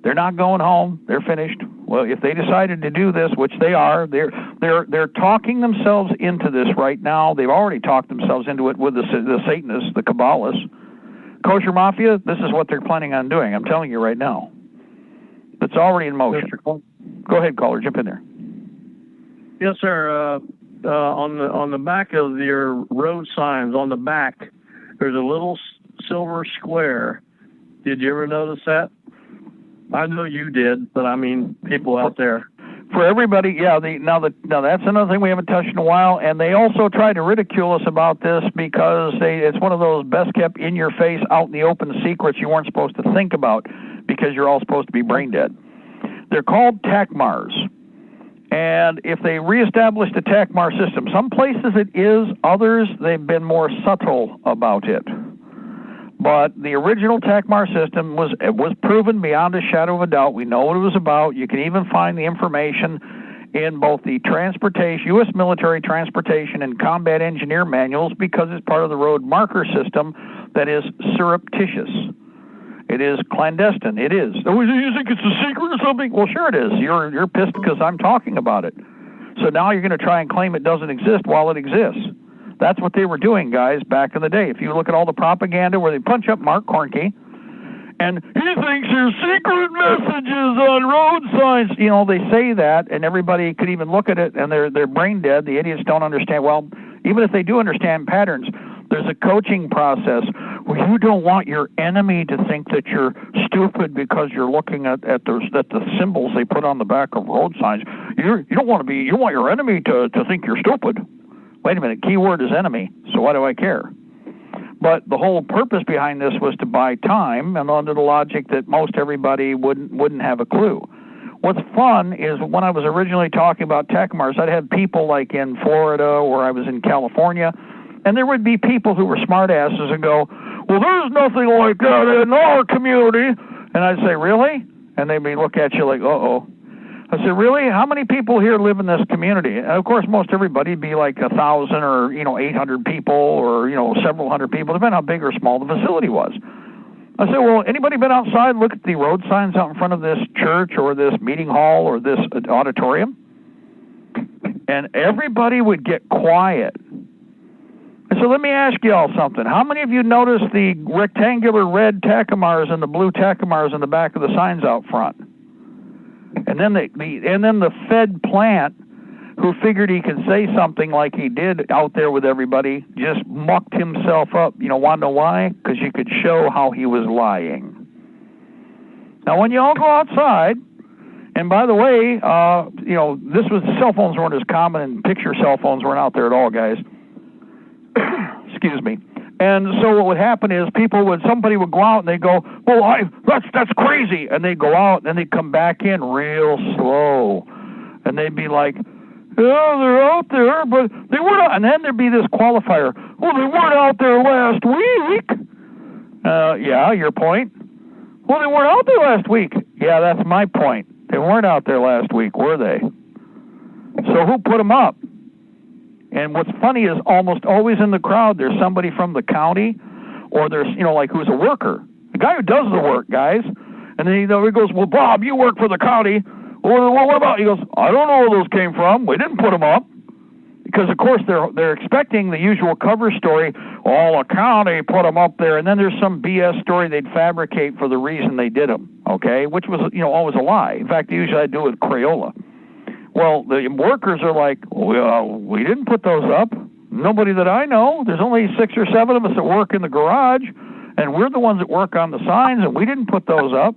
Speaker 1: They're not going home. They're finished. Well, if they decided to do this, which they are, they're talking themselves into this right now. They've already talked themselves into it with the Satanists, the Kabbalists. Kosher Mafia, this is what they're planning on doing. I'm telling you right now. It's already in motion. Go ahead, caller. Jump in there.
Speaker 9: Yes, sir. On the back of your road signs, on the back, there's a little silver square. Did you ever notice that? I know you did, but I mean people out there.
Speaker 1: For everybody, yeah. Now that's another thing we haven't touched in a while, and they also try to ridicule us about this because it's one of those best kept in your face, out in the open secrets you weren't supposed to think about because you're all supposed to be brain dead. They're called TACMARs. And if they reestablished the TACMAR system, some places it is, others they've been more subtle about it. But the original TACMAR system was proven beyond a shadow of a doubt. We know what it was about. You can even find the information in both the transportation, U.S. military transportation and combat engineer manuals because it's part of the road marker system that is surreptitious. It is clandestine. It is. Oh, you think it's a secret or something? Well, sure it is. You're pissed because I'm talking about it. So now you're going to try and claim it doesn't exist while it exists. That's what they were doing, guys, back in the day. If you look at all the propaganda where they punch up Mark Kornke, and he thinks there's secret messages on road signs. They say that, and everybody could even look at it, and they're brain dead. The idiots don't understand. Well, even if they do understand patterns, there's a coaching process where you don't want your enemy to think that you're stupid because you're looking at the symbols they put on the back of road signs. You want your enemy to think you're stupid. Wait a minute, keyword is enemy, so why do I care? But the whole purpose behind this was to buy time, and under the logic that most everybody wouldn't have a clue. What's fun is when I was originally talking about TACMARs, I'd have people like in Florida or I was in California, and there would be people who were smartasses and go, well, there's nothing like that in our community. And I'd say, really? And they'd look at you like, uh-oh. I said, really? How many people here live in this community? And of course, most everybody would be like 1,000 or 800 people or several hundred people, depending on how big or small the facility was. I said, well, anybody been outside, look at the road signs out in front of this church or this meeting hall or this auditorium? And everybody would get quiet. So let me ask you all something. How many of you noticed the rectangular red tachymars and the blue tachymars in the back of the signs out front? And then the Fed plant, who figured he could say something like he did out there with everybody, just mucked himself up. You know, want to know why? Because you could show how he was lying. Now, when you all go outside, and by the way, you know, this was, cell phones weren't as common, and picture cell phones weren't out there at all, guys. Excuse me. And so what would happen is somebody would go out and they'd go, well, that's crazy. And they'd go out and they'd come back in real slow. And they'd be like, yeah, they're out there, but they weren't out. And then there'd be this qualifier. Well, they weren't out there last week. Yeah, your point. Well, they weren't out there last week. Yeah, that's my point. They weren't out there last week, were they? So who put them up? And what's funny is almost always in the crowd, there's somebody from the county, or there's, you know, like who's a worker. The guy who does the work, guys. And then he goes, well, Bob, you work for the county. Well, what about? He goes, I don't know where those came from. We didn't put them up. Because, of course, they're expecting the usual cover story, the county put them up there, and then there's some BS story they'd fabricate for the reason they did them, okay, which was, you know, always a lie. In fact, usually I do it with Crayola. Well, the workers are like, well, we didn't put those up. Nobody that I know. There's only 6 or 7 of us that work in the garage, and we're the ones that work on the signs, and we didn't put those up.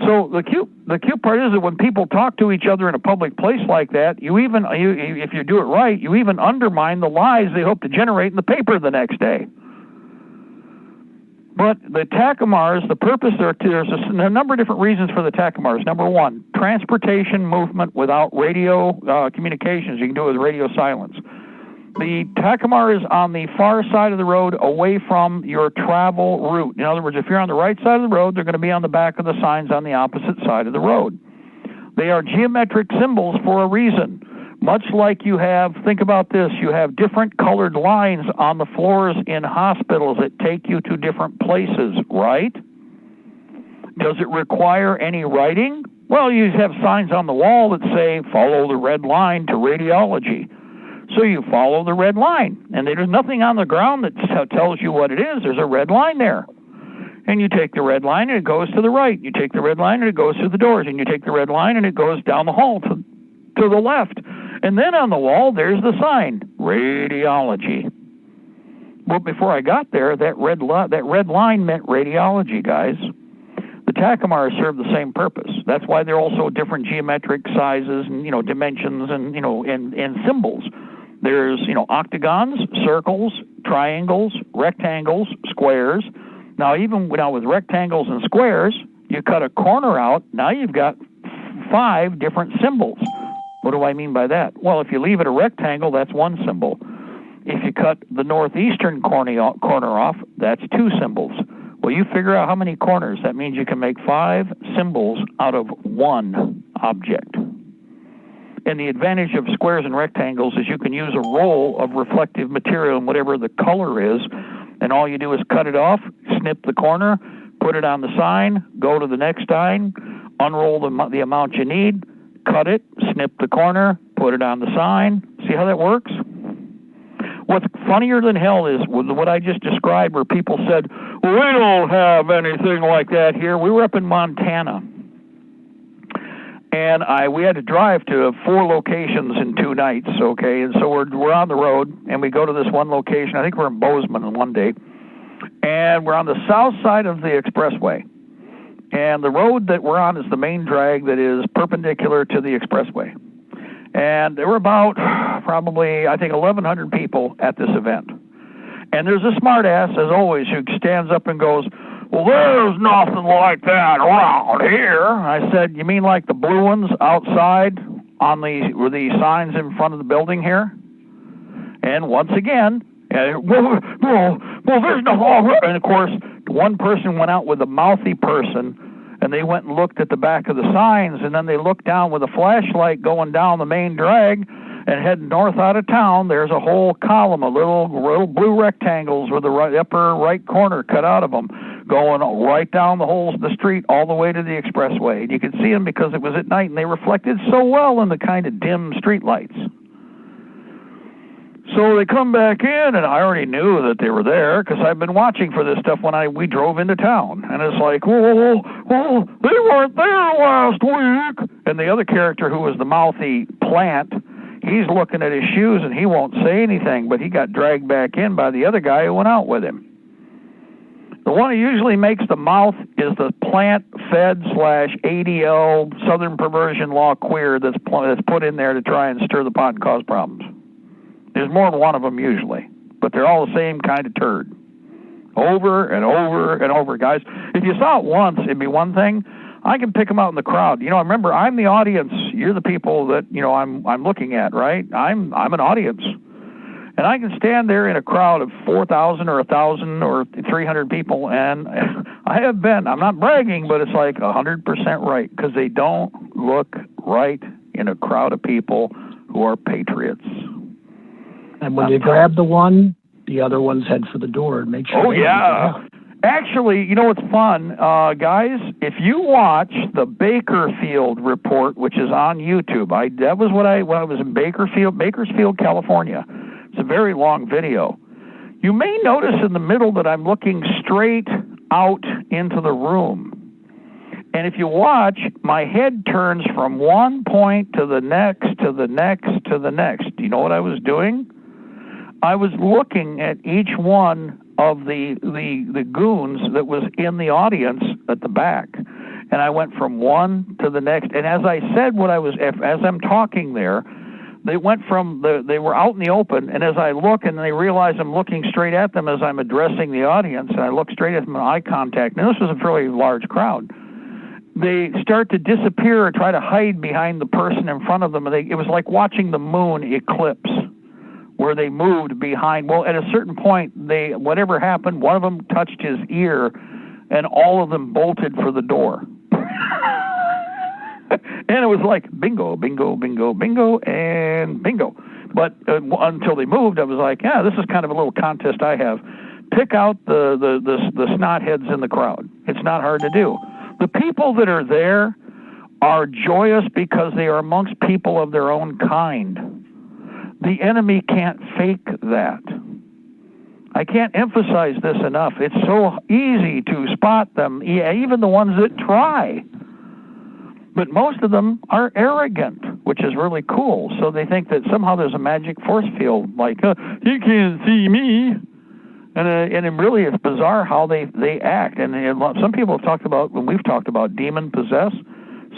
Speaker 1: So the cute part is that when people talk to each other in a public place like that, if you do it right, you even undermine the lies they hope to generate in the paper the next day. But the tachymars, the purpose there's a number of different reasons for the tachymars. Number one, transportation movement without radio communications. You can do it with radio silence. The tachymar is on the far side of the road away from your travel route. In other words, if you're on the right side of the road, they're going to be on the back of the signs on the opposite side of the road. They are geometric symbols for a reason. Much like you have, think about this, you have different colored lines on the floors in hospitals that take you to different places, right? Does it require any writing? Well, you have signs on the wall that say, follow the red line to radiology. So you follow the red line, and there's nothing on the ground that tells you what it is. There's a red line there. And you take the red line, and it goes to the right. You take the red line, and it goes through the doors. And you take the red line, and it goes down the hall to the left. And then on the wall, there's the sign, radiology. Well, before I got there, that red line meant radiology, guys. The tachymars serve the same purpose. That's why they're also different geometric sizes and, you know, dimensions and, you know, and symbols. There's, you know, octagons, circles, triangles, rectangles, squares. Now, even with rectangles and squares, you cut a corner out, now you've got 5 different symbols. What do I mean by that? Well, if you leave it a rectangle, that's one symbol. If you cut the northeastern corner off, that's 2 symbols. Well, you figure out how many corners. That means you can make 5 symbols out of one object. And the advantage of squares and rectangles is you can use a roll of reflective material in whatever the color is, and all you do is cut it off, snip the corner, put it on the sign, go to the next sign, unroll the amount you need, cut it, snip the corner, put it on the sign. See how that works? What's funnier than hell is with what I just described, where people said, well, we don't have anything like that here. We were up in Montana, and we had to drive to 4 locations in 2 nights, okay? And so we're on the road, and we go to this one location. I think we're in Bozeman one day, and we're on the south side of the expressway. And the road that we're on is the main drag that is perpendicular to the expressway. And there were about probably, I think, 1,100 people at this event. And there's a smartass, as always, who stands up and goes, well, there's nothing like that around here. I said, you mean like the blue ones outside on the signs in front of the building here? And once again, well, there's no... And, of course, one person went out with a mouthy person, and they went and looked at the back of the signs, and then they looked down with a flashlight going down the main drag and heading north out of town. There's a whole column of little blue rectangles with the upper right corner cut out of them, going right down the street all the way to the expressway. And you could see them because it was at night, and they reflected so well in the kind of dim street lights. So they come back in, and I already knew that they were there because I've been watching for this stuff when we drove into town. And it's like, well, they weren't there last week. And the other character, who was the mouthy plant, he's looking at his shoes, and he won't say anything, but he got dragged back in by the other guy who went out with him. The one who usually makes the mouth is the plant fed / ADL Southern Perversion Law queer that's put in there to try and stir the pot and cause problems. There's more than one of them usually, but they're all the same kind of turd. Over and over and over, guys. If you saw it once, it'd be one thing. I can pick them out in the crowd. You know, remember, I'm the audience. You're the people that, you know, I'm looking at, right? I'm an audience. And I can stand there in a crowd of 4,000 or 1,000 or 300 people, and I have been, I'm not bragging, but it's like 100% right, because they don't look right in a crowd of people who are patriots.
Speaker 2: And when you grab the one, the other ones head for the door and make sure.
Speaker 1: Oh, yeah. Actually, you know what's fun, guys? If you watch the Bakersfield report, which is on YouTube, that was when I was in Bakersfield, California. It's a very long video. You may notice in the middle that I'm looking straight out into the room. And if you watch, my head turns from one point to the next, to the next, to the next. Do you know what I was doing? I was looking at each one of the goons that was in the audience at the back. And I went from one to the next. And as I said, as I'm talking there, they went from they were out in the open, and as I look and they realize I'm looking straight at them as I'm addressing the audience, and I look straight at them in eye contact, and this was a fairly large crowd, they start to disappear or try to hide behind the person in front of them. And it was like watching the moon eclipse, where they moved behind. Well, at a certain point, whatever happened, one of them touched his ear, and all of them bolted for the door. And it was like bingo, bingo, bingo, bingo, and bingo. But until they moved, I was like, yeah, this is kind of a little contest I have. Pick out the snotheads in the crowd. It's not hard to do. The people that are there are joyous because they are amongst people of their own kind. The enemy can't fake that. I can't emphasize this enough. It's so easy to spot them, even the ones that try. But most of them are arrogant, which is really cool. So they think that somehow there's a magic force field, like, you can't see me. And it really is bizarre how they act. And some people have talked about, when we've talked about demon possess,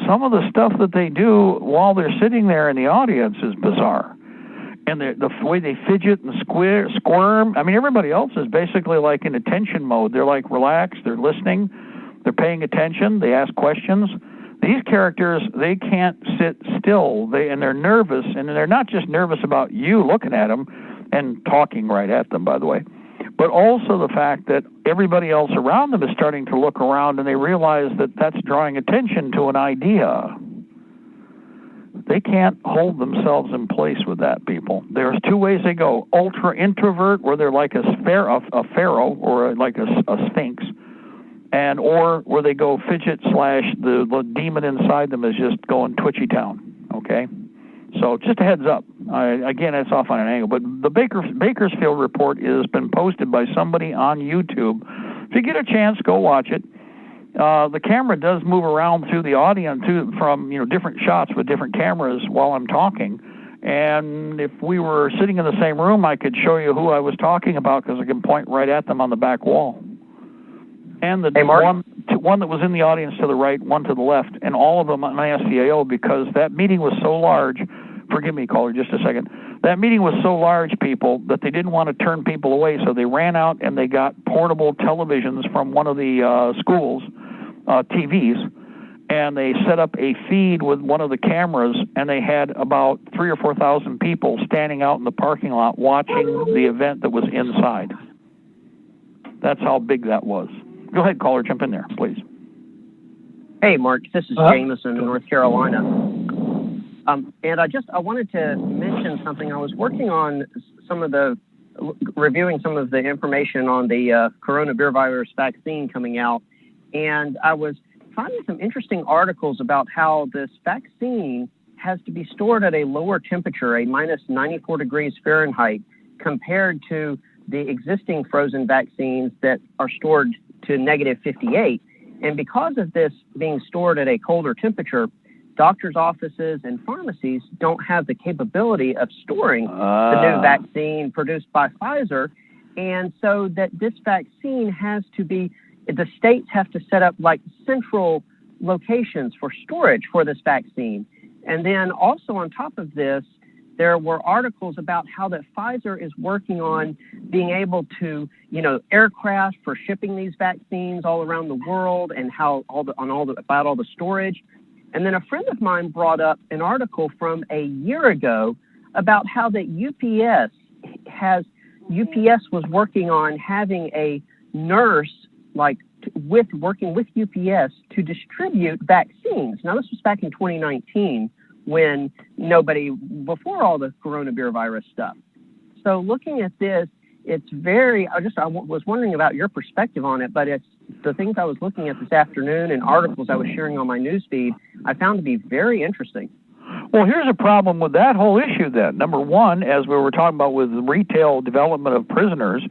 Speaker 1: some of the stuff that they do while they're sitting there in the audience is bizarre. And the way they fidget and squirm, I mean, everybody else is basically like in attention mode. They're like relaxed, they're listening, they're paying attention, they ask questions. These characters, they can't sit still, and they're nervous, and they're not just nervous about you looking at them and talking right at them, by the way, but also the fact that everybody else around them is starting to look around, and they realize that that's drawing attention to an idea. They can't hold themselves in place with that, people. There's two ways they go. Ultra introvert, where they're like a pharaoh or like a sphinx, or where they go fidget / the demon inside them is just going twitchy town. Okay, so just a heads up. Again, it's off on an angle, but the Bakersfield report has been posted by somebody on YouTube. If you get a chance, go watch it. The camera does move around through the audience from different shots with different cameras while I'm talking. And if we were sitting in the same room, I could show you who I was talking about because I can point right at them on the back wall. And the one that was in the audience to the right, one to the left, and all of them on my SCAO, because that meeting was so large. Forgive me, caller, just a second. That meeting was so large, people, that they didn't want to turn people away, so they ran out and they got portable televisions from one of the schools, TVs, and they set up a feed with one of the cameras, and they had about 3,000 or 4,000 people standing out in the parking lot watching the event that was inside. That's how big that was. Go ahead, caller, jump in there, please.
Speaker 10: Hey, Mark, this is Jameson in North Carolina. And I wanted to mention something. I was working on reviewing some of the information on the coronavirus vaccine coming out, and I was finding some interesting articles about how this vaccine has to be stored at a lower temperature, a minus 94 degrees Fahrenheit, compared to the existing frozen vaccines that are stored to negative 58. And because of this being stored at a colder temperature, doctors' offices and pharmacies don't have the capability of storing the new vaccine produced by Pfizer. And so that this vaccine has to be, the states have to set up like central locations for storage for this vaccine. And then also on top of this, there were articles about how that Pfizer is working on being able to, aircraft for shipping these vaccines all around the world, and how about all the storage. And then a friend of mine brought up an article from a year ago about how that UPS was working on having a nurse working with UPS to distribute vaccines. Now, this was back in 2019 when before all the coronavirus stuff. So looking at this, I was wondering about your perspective on it, but it's the things I was looking at this afternoon and articles I was sharing on my newsfeed, I found to be very interesting.
Speaker 1: Well, here's a problem with that whole issue then. Number one, as we were talking about with the retail development of prisoners,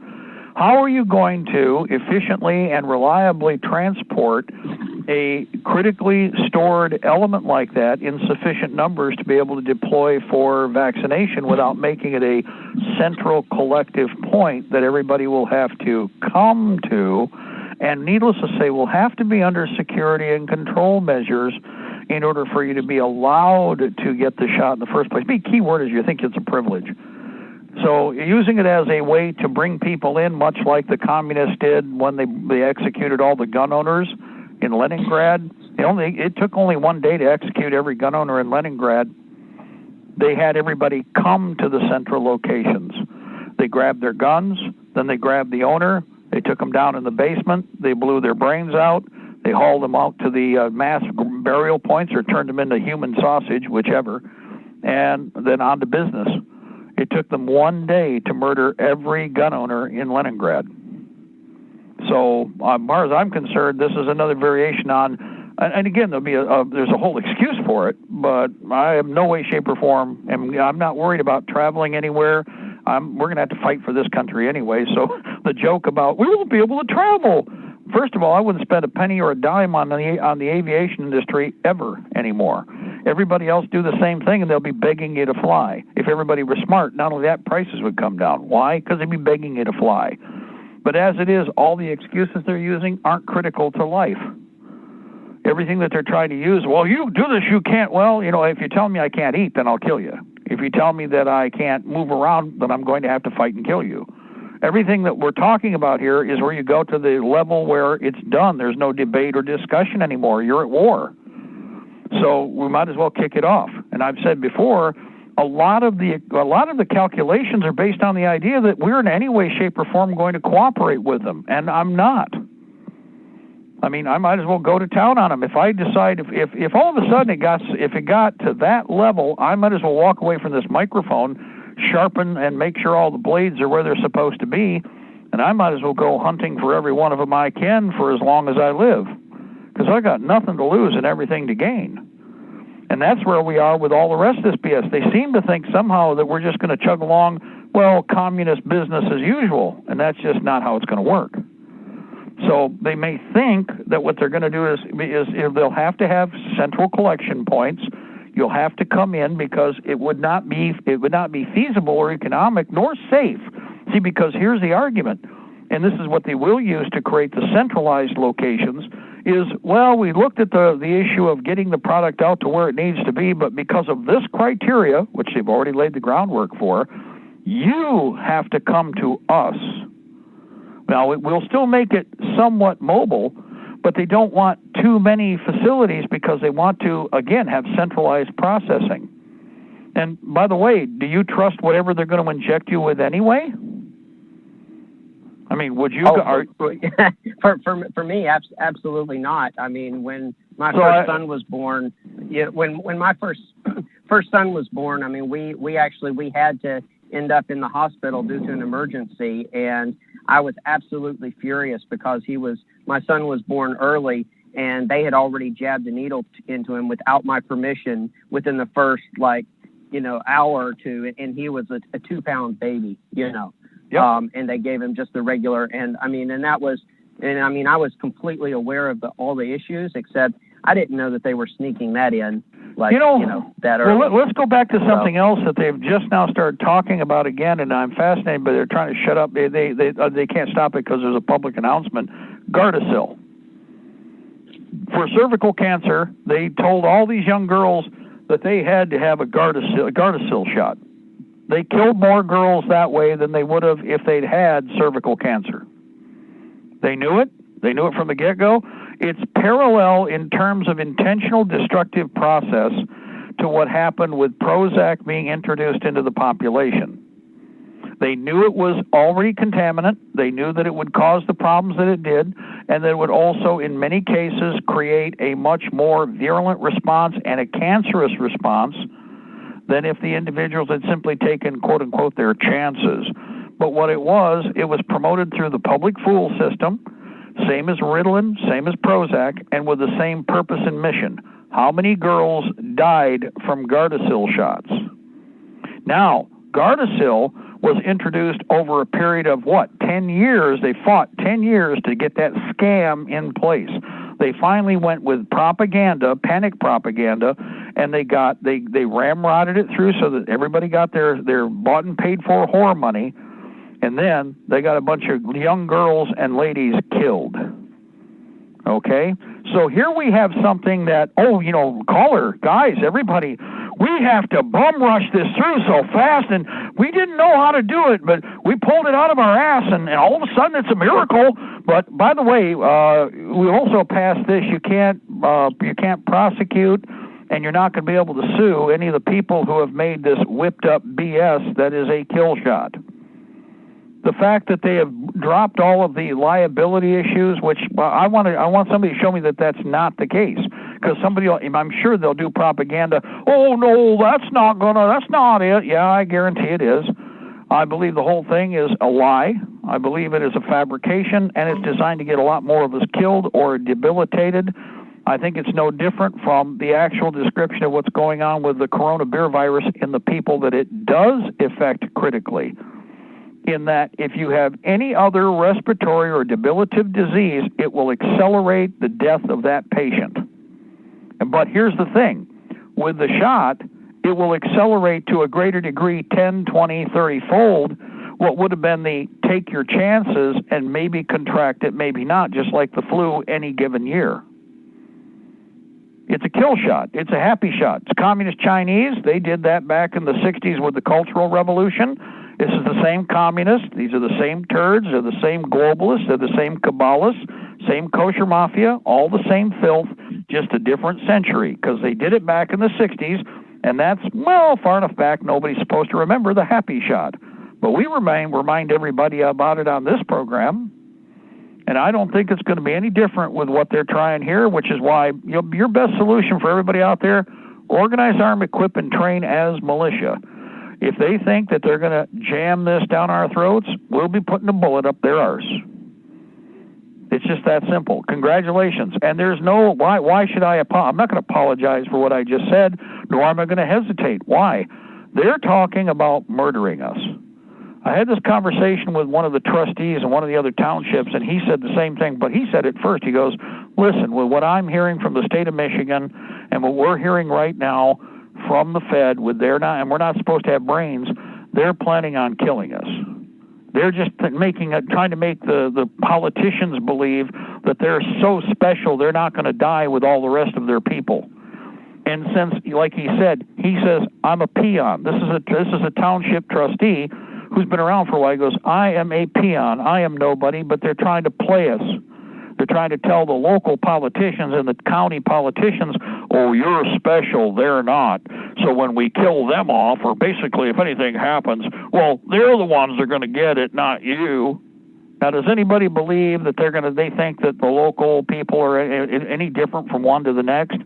Speaker 1: how are you going to efficiently and reliably transport a critically stored element like that in sufficient numbers to be able to deploy for vaccination without making it a central collective point that everybody will have to come to, and needless to say, will have to be under security and control measures in order for you to be allowed to get the shot in the first place? The key word is you think it's a privilege. So using it as a way to bring people in, much like the communists did when they executed all the gun owners in Leningrad. It took only one day to execute every gun owner in Leningrad. They had everybody come to the central locations. They grabbed their guns, then they grabbed the owner, they took them down in the basement, they blew their brains out, they hauled them out to the mass burial points or turned them into human sausage, whichever, and then on to business. It took them one day to murder every gun owner in Leningrad. So, as far as I'm concerned, this is another variation on, and again, there's a whole excuse for it, but I am no way, shape, or form, and I'm not worried about traveling anywhere. We're going to have to fight for this country anyway, so the joke about, we won't be able to travel. First of all, I wouldn't spend a penny or a dime on the aviation industry ever anymore. Everybody else do the same thing, and they'll be begging you to fly. If everybody were smart, not only that, prices would come down. Why? Because they'd be begging you to fly. But as it is, all the excuses they're using aren't critical to life. Everything that they're trying to use, well, you do this, you can't. Well, if you tell me I can't eat, then I'll kill you. If you tell me that I can't move around, then I'm going to have to fight and kill you. Everything that we're talking about here is where you go to the level where it's done. There's no debate or discussion anymore. You're at war. So we might as well kick it off. And I've said before, a lot of the calculations are based on the idea that we're in any way, shape, or form going to cooperate with them, and I'm not. I mean, I might as well go to town on them. If I decide, if all of a sudden if it got to that level, I might as well walk away from this microphone, sharpen and make sure all the blades are where they're supposed to be, and I might as well go hunting for every one of them I can for as long as I live, because I got nothing to lose and everything to gain. And that's where we are with all the rest of this BS. They seem to think somehow that we're just going to chug along, communist business as usual, and that's just not how it's going to work. So they may think that what they're going to do is they'll have to have central collection points. You'll have to come in because it would not be feasible or economic nor safe. See, because here's the argument, and this is what they will use to create the centralized locations, is, we looked at the issue of getting the product out to where it needs to be, but because of this criteria, which they've already laid the groundwork for, you have to come to us. Now, it will still make it somewhat mobile, but they don't want too many facilities because they want to, again, have centralized processing. And by the way, do you trust whatever they're going to inject you with anyway? I mean, would you?
Speaker 10: For me, absolutely not. I mean, when my first son was born, when my first son was born, I mean, we had to end up in the hospital due to an emergency, and I was absolutely furious because my son was born early, and they had already jabbed a needle into him without my permission within the first hour or two, and he was a 2-pound baby,
Speaker 1: Yep.
Speaker 10: And they gave him just the regular, and I was completely aware of all the issues, except I didn't know that they were sneaking that in, that early.
Speaker 1: Well, let's go back to something else that they've just now started talking about again, and I'm fascinated, but they're trying to shut up. They can't stop it because there's a public announcement. Gardasil. For cervical cancer, they told all these young girls that they had to have a Gardasil shot. They killed more girls that way than they would have if they'd had cervical cancer. They knew it. They knew it from the get-go. It's parallel in terms of intentional destructive process to what happened with Prozac being introduced into the population. They knew it was already contaminant. They knew that it would cause the problems that it did, and that it would also, in many cases, create a much more virulent response and a cancerous response than if the individuals had simply taken, quote-unquote, their chances. But what it was promoted through the public fool system, same as Ritalin, same as Prozac, and with the same purpose and mission. How many girls died from Gardasil shots? Now, Gardasil was introduced over a period of 10 years. They fought 10 years to get that scam in place. They finally went with propaganda, panic propaganda, and they ramrodded it through so that everybody got their bought and paid for whore money, and then they got a bunch of young girls and ladies killed. Okay? So here we have something that, caller, guys, everybody, we have to bum rush this through so fast, and we didn't know how to do it, but we pulled it out of our ass, and all of a sudden it's a miracle. But by the way, we also passed this. You can't prosecute, and you're not going to be able to sue any of the people who have made this whipped up BS that is a kill shot. The fact that they have dropped all of the liability issues, which I want somebody to show me that that's not the case, because I'm sure they'll do propaganda. Oh no, that's not it. Yeah, I guarantee it is. I believe the whole thing is a lie. I believe it is a fabrication, and it's designed to get a lot more of us killed or debilitated. I think it's no different from the actual description of what's going on with the coronavirus in the people that it does affect critically. In that if you have any other respiratory or debilitative disease, it will accelerate the death of that patient. But here's the thing. With the shot, it will accelerate to a greater degree, 10, 20, 30-fold, what would have been the take your chances and maybe contract it, maybe not, just like the flu any given year. It's a kill shot. It's a happy shot. It's communist Chinese. They did that back in the 60s with the Cultural Revolution. This is the same communists. These are the same turds. They're the same globalists. They're the same Kabbalists, same kosher mafia, all the same filth, just a different century, because they did it back in the 60s, and that's, far enough back nobody's supposed to remember the happy shot. But we remind everybody about it on this program, and I don't think it's going to be any different with what they're trying here, which is why your best solution for everybody out there, organize, arm, equip, and train as militia. If they think that they're going to jam this down our throats, we'll be putting a bullet up their arse. It's just that simple. Congratulations. And there's no, why should I apologize? I'm not going to apologize for what I just said, nor am I going to hesitate. Why? They're talking about murdering us. I had this conversation with one of the trustees in one of the other townships, and he said the same thing, but he said it first. He goes, listen, with what I'm hearing from the state of Michigan and what we're hearing right now from the Fed, and we're not supposed to have brains, they're planning on killing us. They're just trying to make the politicians believe that they're so special they're not going to die with all the rest of their people. And since, like he says, I'm a peon. This is a township trustee who's been around for a while. He goes, I am a peon. I am nobody, but they're trying to play us. They're trying to tell the local politicians and the county politicians, oh, you're special, they're not. So when we kill them off, or basically if anything happens, well, they're the ones that are going to get it, not you. Now, does anybody believe that they think that the local people are any different from one to the next?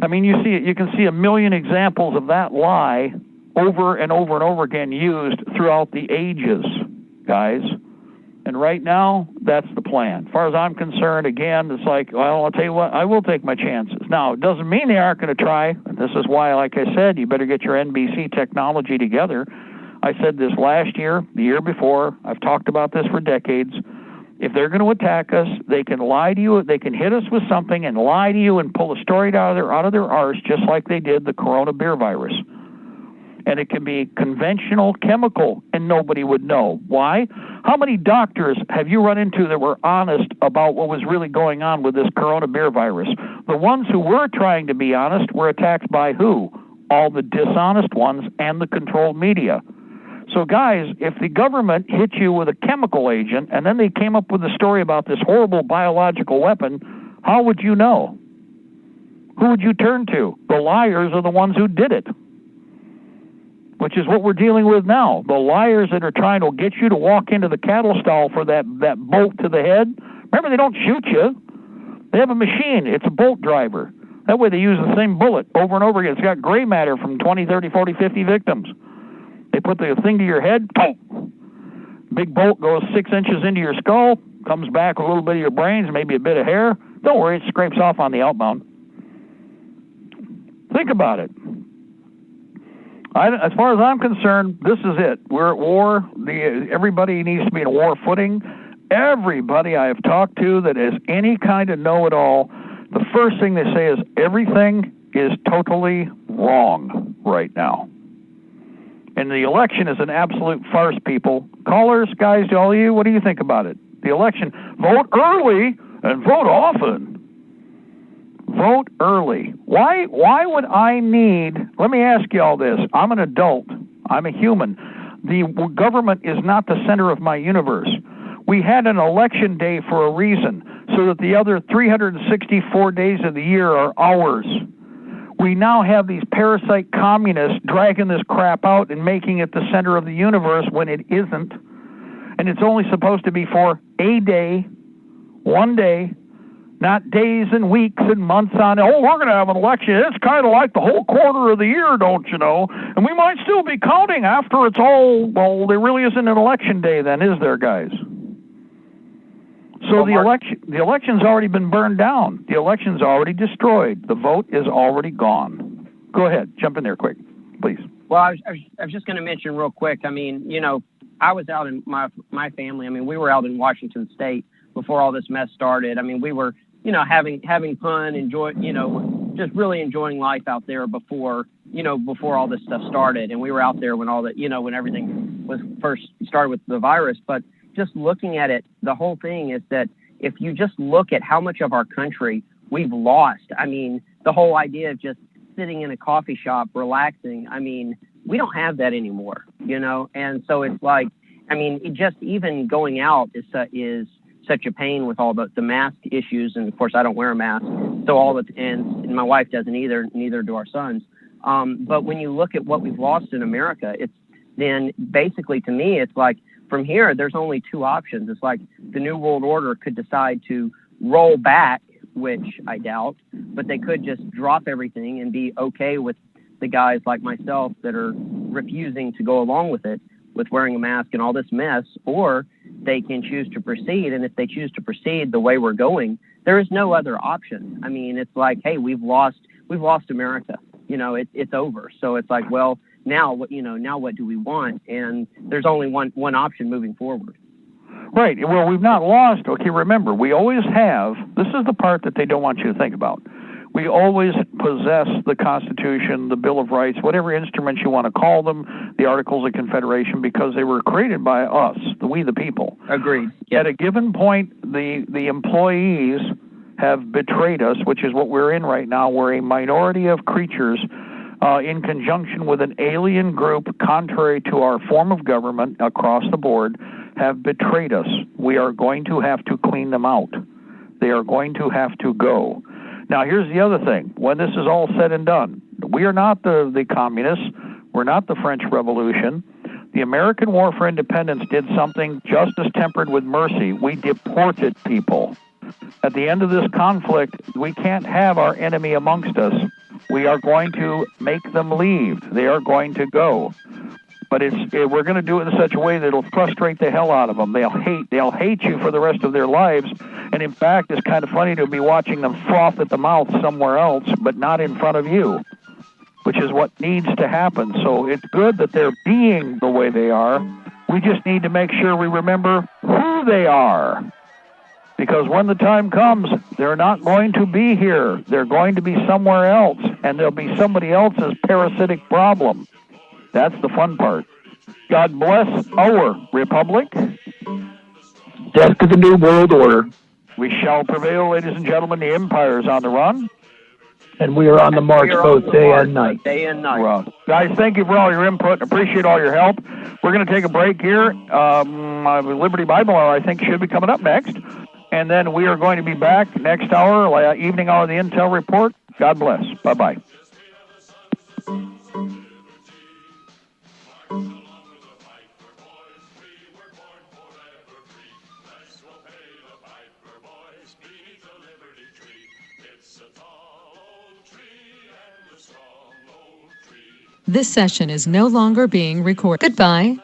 Speaker 1: I mean, you can see a million examples of that lie over and over and over again used throughout the ages, guys. And right now, that's the plan. As far as I'm concerned, again, it's like, well, I'll tell you what, I will take my chances. Now, it doesn't mean they aren't going to try. This is why, like I said, you better get your NBC technology together. I said this last year, the year before. I've talked about this for decades. If they're going to attack us, they can lie to you. They can hit us with something and lie to you and pull a story out of their arse, just like they did the corona beer virus. And it can be conventional chemical, and nobody would know. Why? How many doctors have you run into that were honest about what was really going on with this corona beer virus? The ones who were trying to be honest were attacked by who? All the dishonest ones and the controlled media. So, guys, if the government hit you with a chemical agent and then they came up with a story about this horrible biological weapon, how would you know? Who would you turn to? The liars are the ones who did it, which is what we're dealing with now. The liars that are trying to get you to walk into the cattle stall for that bolt to the head. Remember, they don't shoot you. They have a machine. It's a bolt driver. That way they use the same bullet over and over again. It's got gray matter from 20, 30, 40, 50 victims. They put the thing to your head, boom. Big bolt goes 6 inches into your skull, comes back with a little bit of your brains, maybe a bit of hair. Don't worry, it scrapes off on the outbound. Think about it. As far as I'm concerned, this is it. We're at war. Everybody needs to be in a war footing. Everybody I have talked to that is any kind of know-it-all, the first thing they say is everything is totally wrong right now. And the election is an absolute farce, people. Callers, guys, all of you, what do you think about it? The election, vote early and vote often. Vote early. Why would I need, let me ask you all this. I'm an adult. I'm a human. The government is not the center of my universe. We had an election day for a reason, so that the other 364 days of the year are ours. We now have these parasite communists dragging this crap out and making it the center of the universe when it isn't. And it's only supposed to be for a day, one day, not days and weeks and months on, we're going to have an election. It's kind of like the whole quarter of the year, don't you know? And we might still be counting after it's all, well, there really isn't an election day then, is there, guys? So the election's already been burned down. The election's already destroyed. The vote is already gone. Go ahead. Jump in there quick, please.
Speaker 10: Well, I was just going to mention real quick. I mean, I was out in my family. I mean, we were out in Washington State before all this mess started. I mean, we were, having fun, just really enjoying life out there before all this stuff started. And we were out there when all that, when everything was first started with the virus. But just looking at it, the whole thing is that if you just look at how much of our country we've lost, I mean, the whole idea of just sitting in a coffee shop, relaxing, I mean, we don't have that anymore, and so it's like, I mean, just even going out is such a pain with all the mask issues. And of course, I don't wear a mask, so and my wife doesn't either, neither do our sons. But when you look at what we've lost in America, it's then basically, to me, it's like, from here, there's only two options. It's like the New World Order could decide to roll back, which I doubt, but they could just drop everything and be okay with the guys like myself that are refusing to go along with it, with wearing a mask and all this mess, or they can choose to proceed. And if they choose to proceed the way we're going, there is no other option. I mean, it's like, hey, we've lost America. It's over. So it's like, well, now what do we want? And there's only one option moving forward.
Speaker 1: Right. Well, we've not lost. Okay, remember, we always have, this is the part that they don't want you to think about. We always possess the Constitution, the Bill of Rights, whatever instruments you want to call them, the Articles of Confederation, because they were created by us, we the people.
Speaker 10: Agreed. Yep.
Speaker 1: At a given point, the employees have betrayed us, which is what we're in right now. We're a minority of creatures in conjunction with an alien group, contrary to our form of government across the board, have betrayed us. We are going to have to clean them out. They are going to have to go. Now, here's the other thing. When this is all said and done, we are not the communists. We're not the French Revolution. The American War for Independence did something justice tempered with mercy. We deported people. At the end of this conflict, we can't have our enemy amongst us. We are going to make them leave. They are going to go. But we're going to do it in such a way that it'll frustrate the hell out of them. They'll hate you for the rest of their lives. And in fact, it's kind of funny to be watching them froth at the mouth somewhere else, but not in front of you, which is what needs to happen. So it's good that they're being the way they are. We just need to make sure we remember who they are. Because when the time comes, they're not going to be here. They're going to be somewhere else, and there'll be somebody else's parasitic problem. That's the fun part. God bless our republic.
Speaker 2: Death to the New World Order.
Speaker 1: We shall prevail, ladies and gentlemen. The empire's on the run.
Speaker 2: And we are on the march both day and night.
Speaker 10: Day and night.
Speaker 1: Well, guys, thank you for all your input. Appreciate all your help. We're going to take a break here. Liberty Bible Hour, I think, should be coming up next. And then we are going to be back next hour, evening hour of the Intel Report. God bless. Bye-bye.
Speaker 11: This session is no longer being recorded. Goodbye.